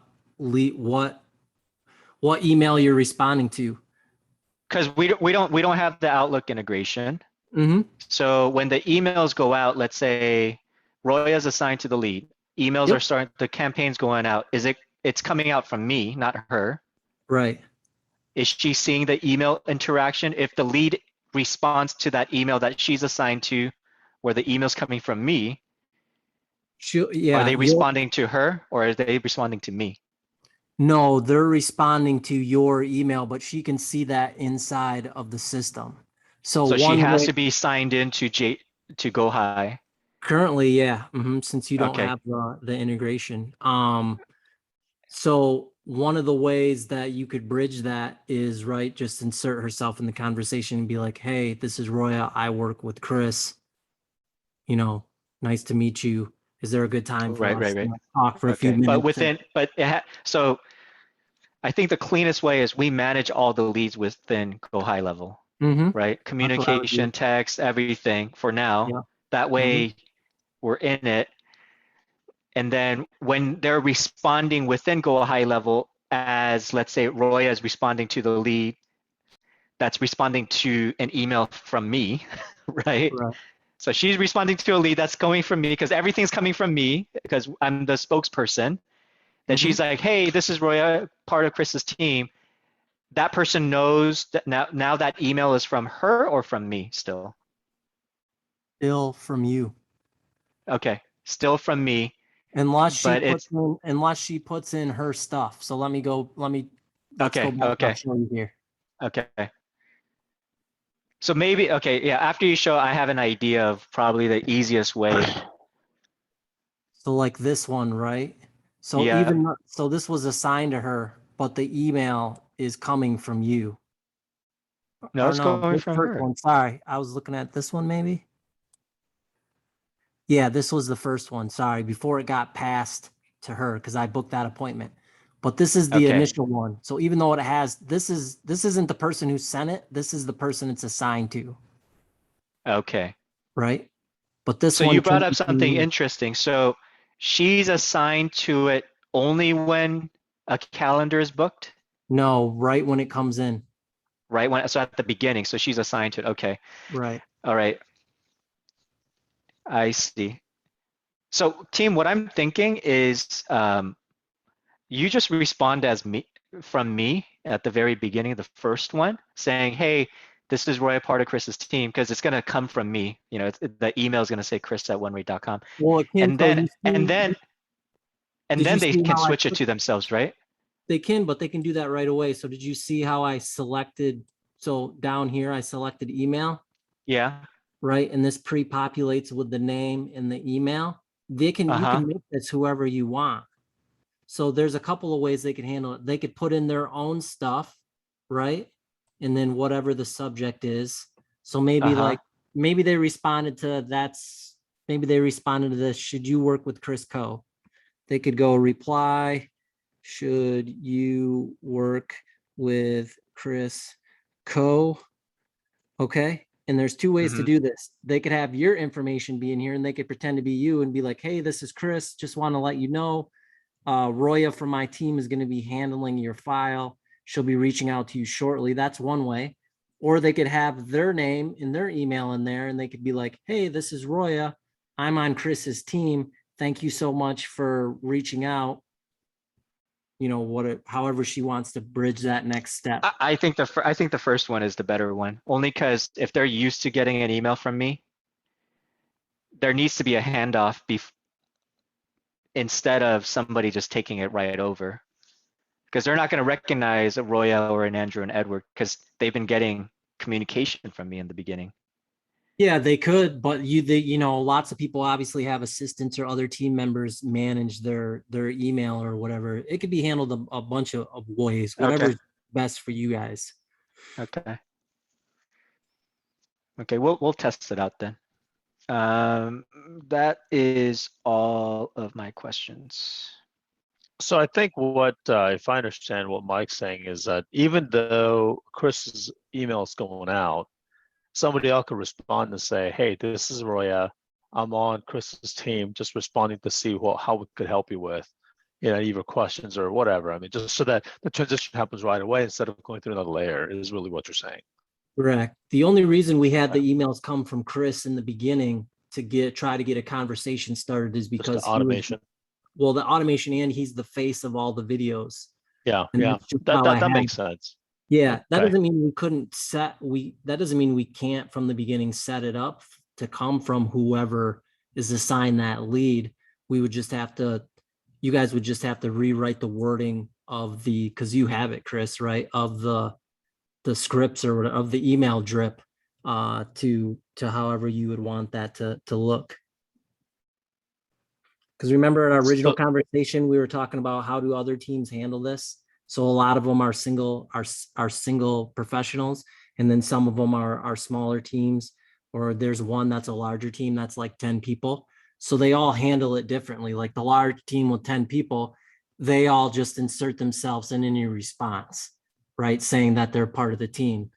email you're responding to. Because we don't have the Outlook integration. Mm-hmm. So when the emails go out, let's say Roy is assigned to the lead. Emails Yep. are starting. The campaign's going out. It's coming out from me, not her. Right. Is she seeing the email interaction? If the lead responds to that email that she's assigned to, where the email's coming from me, are they responding to her or are they responding to me? No, they're responding to your email, but she can see that inside of the system. So she one has way, to be signed in to Go High. currently, yeah, since you don't Okay. have the integration. So one of the ways that you could bridge that is, right, just insert herself in the conversation and be like, hey, this is Roya. I work with Chris. You know, nice to meet you. Is there a good time for us to talk for a few minutes? So I think the cleanest way is we manage all the leads within Go High level, Mhm. right? Communication, text, everything for now. Yeah. That way we're in it. And then when they're responding within Go High level, as let's say Roya is responding to the lead, that's responding to an email from me, right? Right. So she's responding to a lead that's coming from me because everything's coming from me because I'm the spokesperson. Then she's like, hey, this is Roya, part of Chris's team. That person knows that now that email is from her or from me still? Still from you. Okay, still from me. Unless she puts in her stuff. So let's go back. I'll show you here. Okay. So maybe, okay, yeah, after you show, I have an idea of probably the easiest way. So like this one, right? So Yeah. so this was assigned to her, but the email is coming from you. No, it's going from her. One, sorry, I was looking at this one maybe. Yeah, this was the first one. Sorry, before it got passed to her because I booked that appointment. But this is the Okay. initial one. So even though it has, this isn't the person who sent it. This is the person it's assigned to, Okay. right? But this So one you brought came up something to, interesting. So she's assigned to it only when a calendar is booked, no, right when it comes in, right? So at the beginning, so she's assigned to it. Okay. right? All right. I see. So team, what I'm thinking is you just respond as me from me at the very beginning of the first one saying, hey, this is Roy, part of Chris's team, because it's going to come from me. You know, the email is going to say chris@onerate.com. Well, Kim, And so then, and then, and did you then they see can how I switch it put, to themselves, right? they can, but they can do that right away. So did you see how I selected, so down here, I selected email, Yeah. right? And this pre-populates with the name and the email. You Uh-huh. can make this whoever you want. So there's a couple of ways they could handle it. They could put in their own stuff, right? And then whatever the subject is. So maybe Uh-huh. like, maybe they responded to maybe they responded to this, should you work with Chris Coe? They could go reply, should you work with Chris Coe? Okay. And there's two ways to Mhm. do this. They could have your information be in here and they could pretend to be you and be like, hey, this is Chris. Just want to let you know, Roya from my team is going to be handling your file. She'll be reaching out to you shortly. That's one way. Or they could have their name and their email in there and they could be like, hey, this is Roya. I'm on Chris's team. Thank you so much for reaching out. You know, however she wants to bridge that next step. I think the first one is the better one, only because if they're used to getting an email from me, there needs to be a handoff instead of somebody just taking it right over. Because they're not going to recognize a Roya or an Andrew and Edward because they've been getting communication from me in the beginning. Yeah, they could, but lots of people obviously have assistants or other team members manage their email or whatever. It could be handled a bunch of ways, whatever's best for you guys. Okay. Okay, we'll test it out then. That is all of my questions. So I think what, if I understand what Mike's saying, is that even though Chris's email is going out, somebody else could respond and say, hey, this is Roya. I'm on Chris's team, just responding to see how we could help you with, either questions or whatever. I mean, just so that the transition happens right away instead of going through another layer is really what you're saying. Correct. The only reason we had the emails come from Chris in the beginning to try to get a conversation started is Just because the automation. the automation, and he's the face of all the videos. Yeah, And yeah. that's just how I That had- makes sense. Yeah, that Okay. doesn't mean we couldn't that doesn't mean we can't from the beginning set it up to come from whoever is assigned that lead. We would just have to, you guys would just have to rewrite the wording of because you have it, Chris, right? Of the scripts or of the email drip to however you would want that to look. Because remember in our original conversation, we were talking about how do other teams handle this? So a lot of them are single professionals, and then some of them are smaller teams, or there's one that's a larger team that's like 10 people. So they all handle it differently. Like the large team with 10 people, they all just insert themselves in any response, right? Saying that they're part of the team.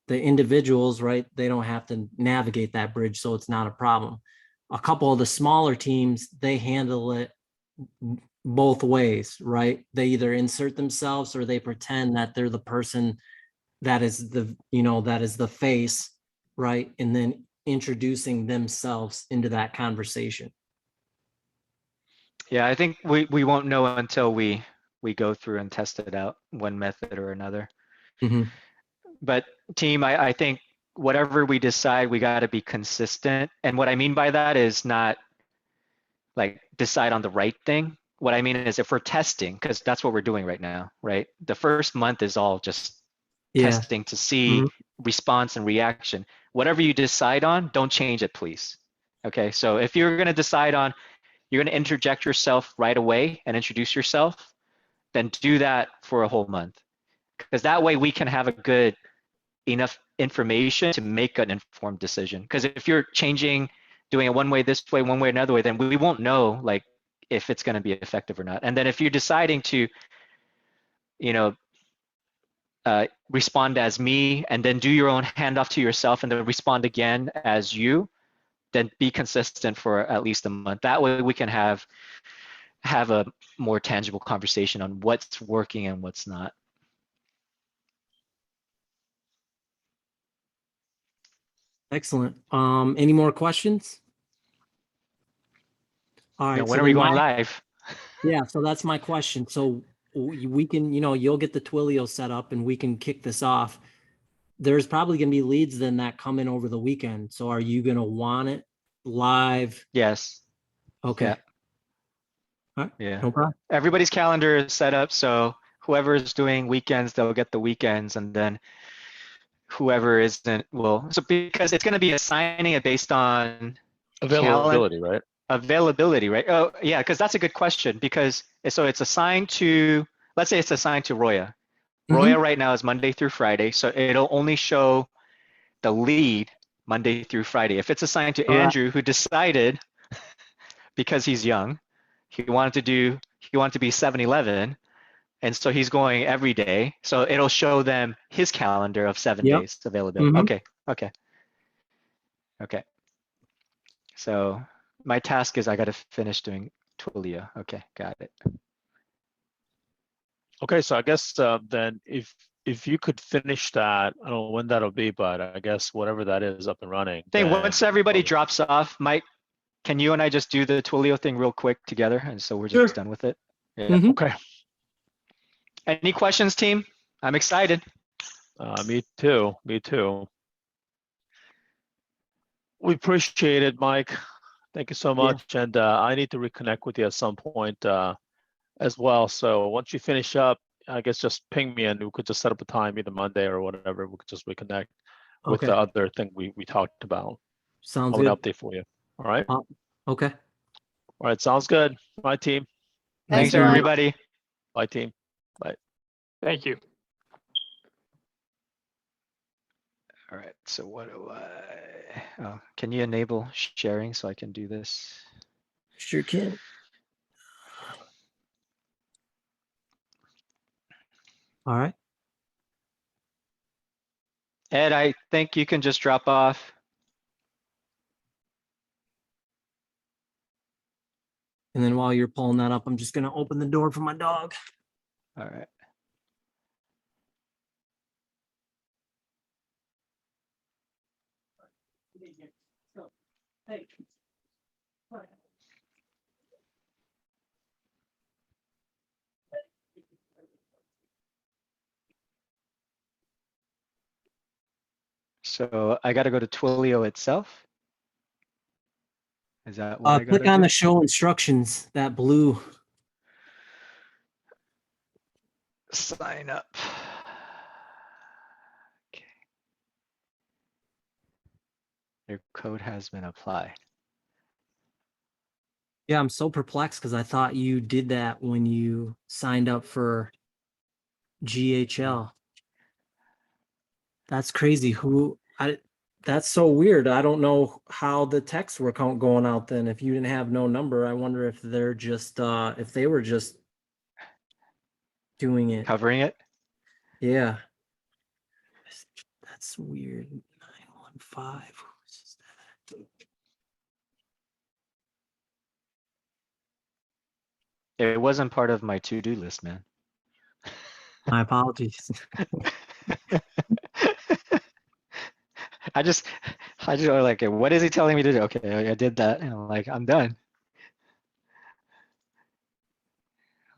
The individuals, right, they don't have to navigate that bridge, so it's not a problem. A couple of the smaller teams, they handle it both ways, right? They either insert themselves or they pretend that they're the person that is the face, right? And then introducing themselves into that conversation. Yeah, I think we won't know until we go through and test it out, one method or another. Mm-hmm. But team, I think whatever we decide, we got to be consistent. And what I mean by that is not like decide on the right thing. What I mean is if we're testing, because that's what we're doing right now, right? The first month is all just testing to see response and reaction. Whatever you decide on, don't change it, please. Okay, so if you're going to decide on, you're going to interject yourself right away and introduce yourself, then do that for a whole month. Because that way we can have enough information to make an informed decision. Because if you're doing it one way this way, one way another way, then we won't know like if it's going to be effective or not. And then if you're deciding to you know, respond as me, and then do your own handoff to yourself, and then respond again as you, then be consistent for at least a month. That way we can have a more tangible conversation on what's working and what's not. Excellent. Any more questions? All Now, right. when So are we then going live? yeah, so that's my question. So we can, you'll get the Twilio set up and we can kick this off. There's probably going to be leads then that come in over the weekend. So are you going to want it live? Yes. Okay. Yeah. All right. Yeah. No problem. Everybody's calendar is set up, so whoever's doing weekends, they'll get the weekends, and then whoever isn't will. So because it's going to be assigning it based on Availability, right? availability, right? Oh, yeah, because that's a good question. Because so it's assigned to, let's say it's assigned to Roya. Roya right now is Monday through Friday, so it'll only show the lead Monday through Friday. If it's assigned to Correct. Andrew, who decided because he's young, he wanted to be 7-Eleven, and so he's going every day. So it'll show them his calendar of 7 Yep. days availability. Mhm. Okay. So my task is I got to finish doing Twilio. Okay, got it. Okay, so I guess then if you could finish that, I don't know when that'll be, but I guess whatever that is up and running. I think then- once everybody drops off, Mike, can you and I just do the Twilio thing real quick together? And so we're just Sure. done with it. Yeah. Mhm. Okay, Any questions, team? I'm excited. me too. We appreciate it, Mike. Thank you so Yeah. much. And I need to reconnect with you at some point as well. So once you finish up, I guess just ping me and we could just set up a time, either Monday or whatever. We could just reconnect with Okay. the other thing we talked about. Sounds I'll have an good. update for you. All right. Okay. All right. Sounds good. Bye, team. Thanks, Mike. everybody. Bye, team. Bye. Thank you. All right, so what do oh, can you enable sharing so I can do this? Sure can. All right. Ed, I think you can just drop off. And then while you're pulling that up, I'm just going to open the door for my dog. All right. Hey. So I got to go to Twilio itself. Is that what I got Click to on do? the show instructions, that blue. Sign up. Okay. Your code has been applied. Yeah, I'm so perplexed because I thought you did that when you signed up for GHL. That's crazy. That's so weird. I don't know how the texts were going out then. If you didn't have no number, I wonder if they're just if they were just doing it. Covering it? Yeah. That's weird. 915. Who's that? It wasn't part of my to-do list, man. My apologies. I just was like, what is he telling me to do? Okay, I did that, and I'm like, I'm done.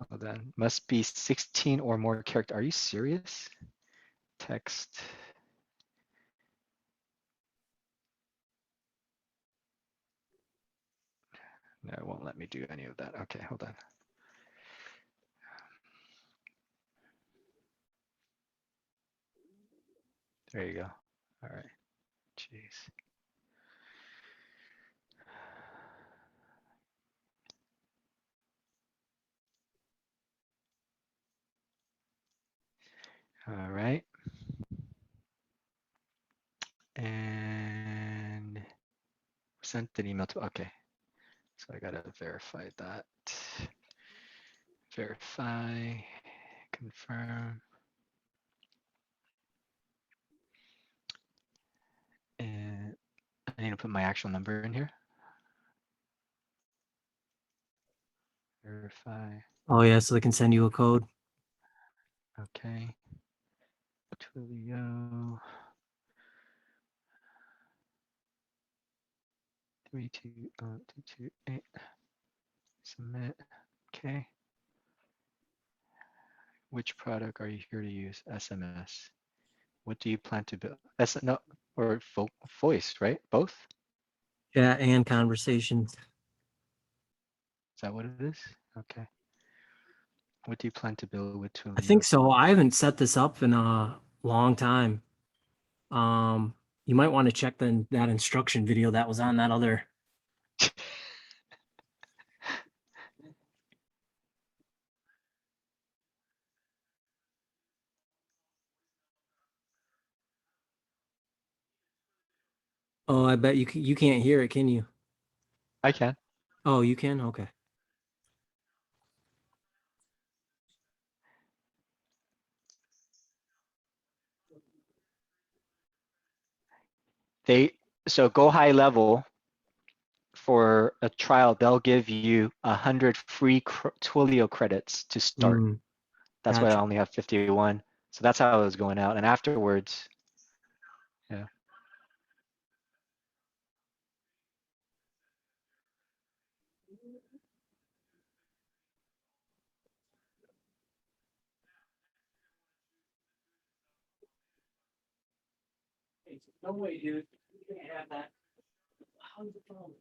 Hold on, must be 16 or more character. Are you serious? Text. No, it won't let me do any of that. Okay, hold on. There you go. All right. Jeez. All right. And sent an email to, okay. So I gotta verify that. Verify, Confirm. And I need to put my actual number in here. Verify. Oh yeah, so they can send you a code. Okay. Twilio. 320228. Submit. Okay. Which product are you here to use? SMS. What do you plan to build? No, or voice, right? Both? Chat and conversations. Is that what it is? Okay. What do you plan to build with Twilio? I think so. I haven't set this up in a long time. You might want to check that instruction video that was on that other. Oh, I bet you can't hear it, can you? I can. Oh, you can? Okay. So go high level for a trial, they'll give you 100 free Twilio credits to start. Mm, That's why I gotcha. only have 51. So that's how it was going out. And afterwards, yeah. No way, dude. You can't have that. How's the phone?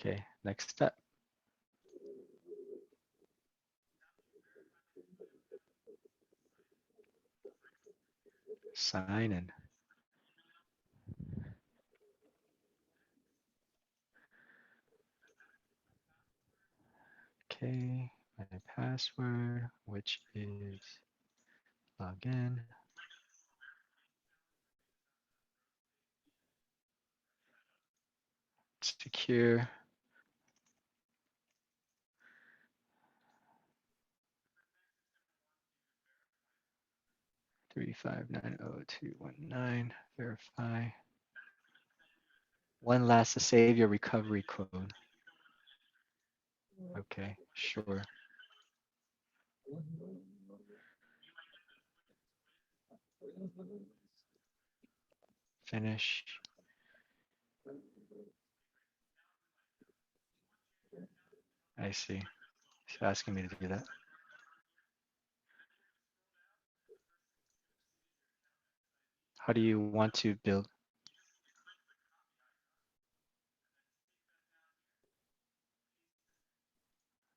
Okay, next step. Sign in. Okay, my password, which is login. Secure. Three five nine oh 219. Verify. One last to save your recovery code. Okay, sure. Finish. I see. It's asking me to do that. How do you want to build?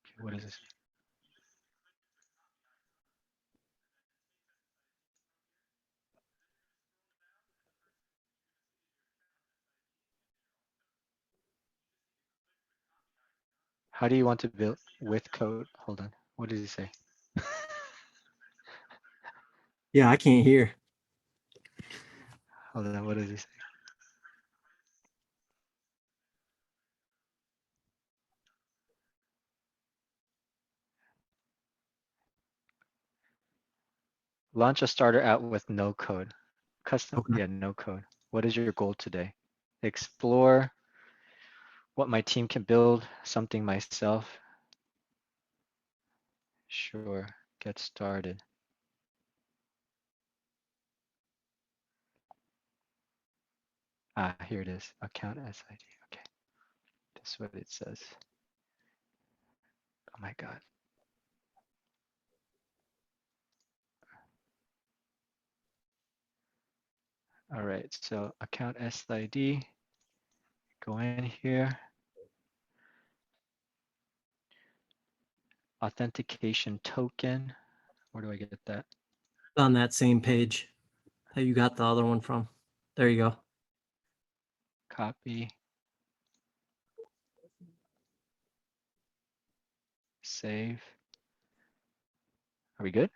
Okay, what is this? How do you want to build with code? Hold on. What did he say? Yeah, I can't hear. Hold on. What does he say? Launch a starter out with no code. Custom, Okay. yeah, no code. What is your goal today? Explore what my team can build, something myself. Sure, get started. Ah, here it is, account SID, okay. That's what it says. Oh my God. All right, so account SID, Go in here. Authentication token. Where do I get that? On that same page that you got the other one from. There you go. Copy. Save. Are we good?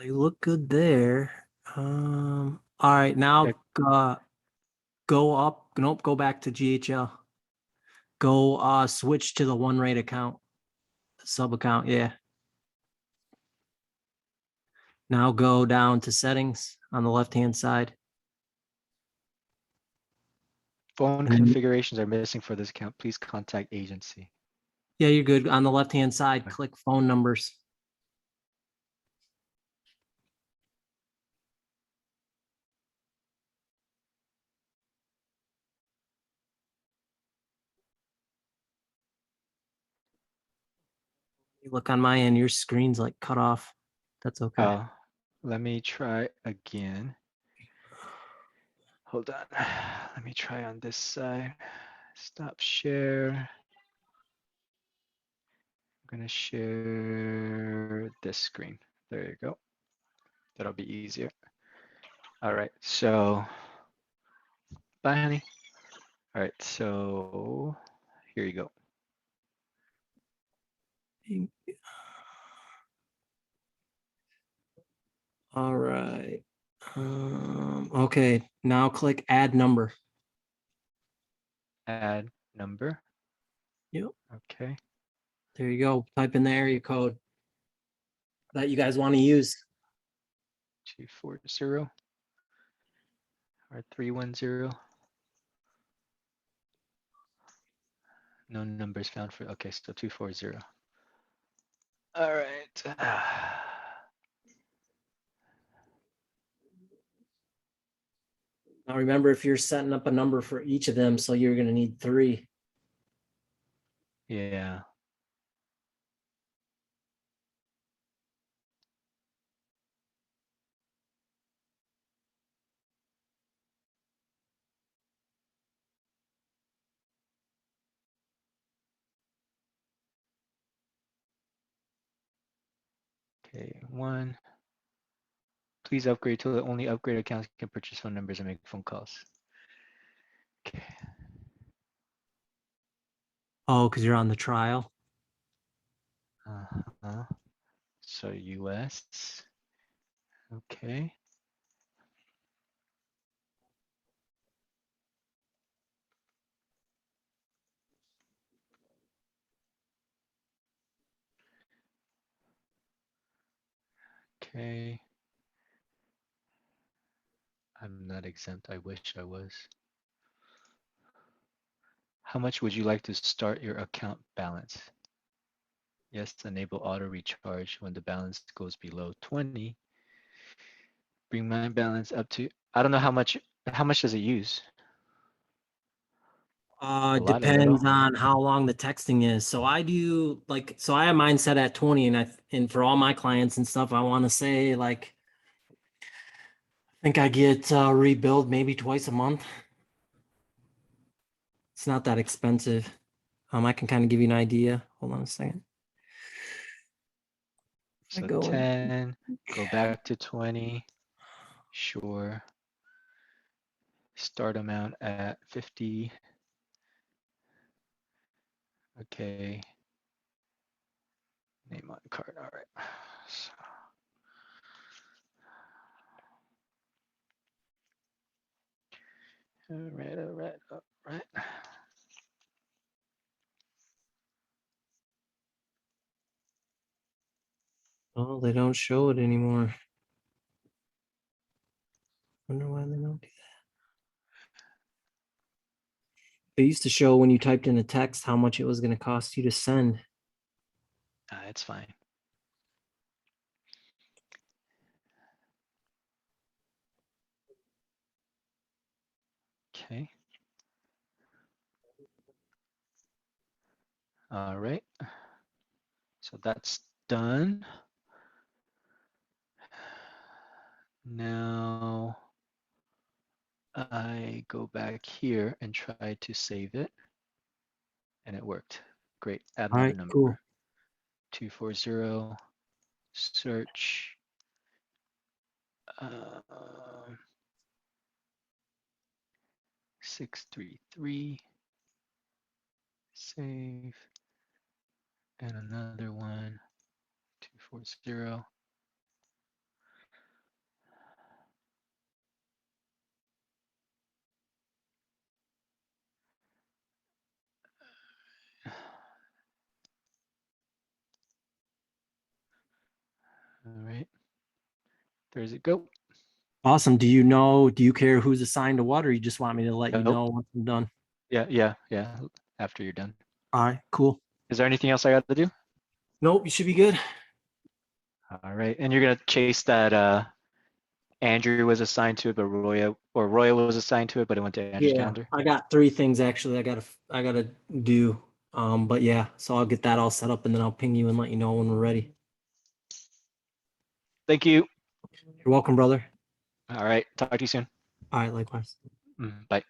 You look good there. All right, now go up. Nope, go back to GHL. Go switch to the one rate account, sub account. Yeah. Now go down to settings on the left-hand side. Phone And then- configurations are missing for this account. Please contact agency. Yeah, you're good. On the left-hand side, Okay. click phone numbers. You look on my end, your screen's like cut off. That's okay. Oh, let me try again. Hold on. Let me try on this side. Stop share. I'm gonna share this screen. There you go. That'll be easier. All right, so bye, honey. All right, so here you go. All right. Okay, now click add number. Add number. Yep. Okay. There you go. Type in the area code that you guys want to use. 240 or 310. No numbers found for, okay, so 240. All right. Now remember, if you're setting up a number for each of them, so you're gonna need 3. Yeah. Okay, 1. Please upgrade to only upgrade accounts can purchase phone numbers and make phone calls. Okay. Oh, because you're on the trial. Uh-huh. So US. Okay. Okay. I'm not exempt. I wish I was. How much would you like to start your account balance? Yes, enable auto recharge when the balance goes below 20. Bring my balance up to, I don't know how much does it use? A lot, a Depends little? on how long the texting is. So I do like, so I have mine set at 20, and for all my clients and stuff, I want to say like, I think I get rebilled maybe twice a month. It's not that expensive. I can kind of give you an idea. Hold on a second. I So go in- 10, go back to 20. Sure. Start amount at 50. Okay. Name on card. All right. So, all right, all right, all right. Oh, they don't show it anymore. Wonder why they don't do that. It used to show when you typed in a text how much it was going to cost you to send. It's fine. Okay. All right. So that's done. Now I go back here and try to save it. And it worked. Great. Add All another right, number. cool. 240 search. 633. Save. And another one. 240. All right. There's it go. Awesome. Do you care who's assigned to what, or you just want me to let you Nope. know once I'm done? Yeah. After you're done. All right, cool. Is there anything else I got to do? Nope, you should be good. All right. And you're gonna chase that Andrew was assigned to it, but Roya was assigned to it, but it went to Andrew's Yeah, calendar. I got 3 things actually I gotta do. But yeah, so I'll get that all set up and then I'll ping you and let you know when we're ready. Thank you. You're welcome, brother. All right. Talk to you soon. All right, likewise. Bye.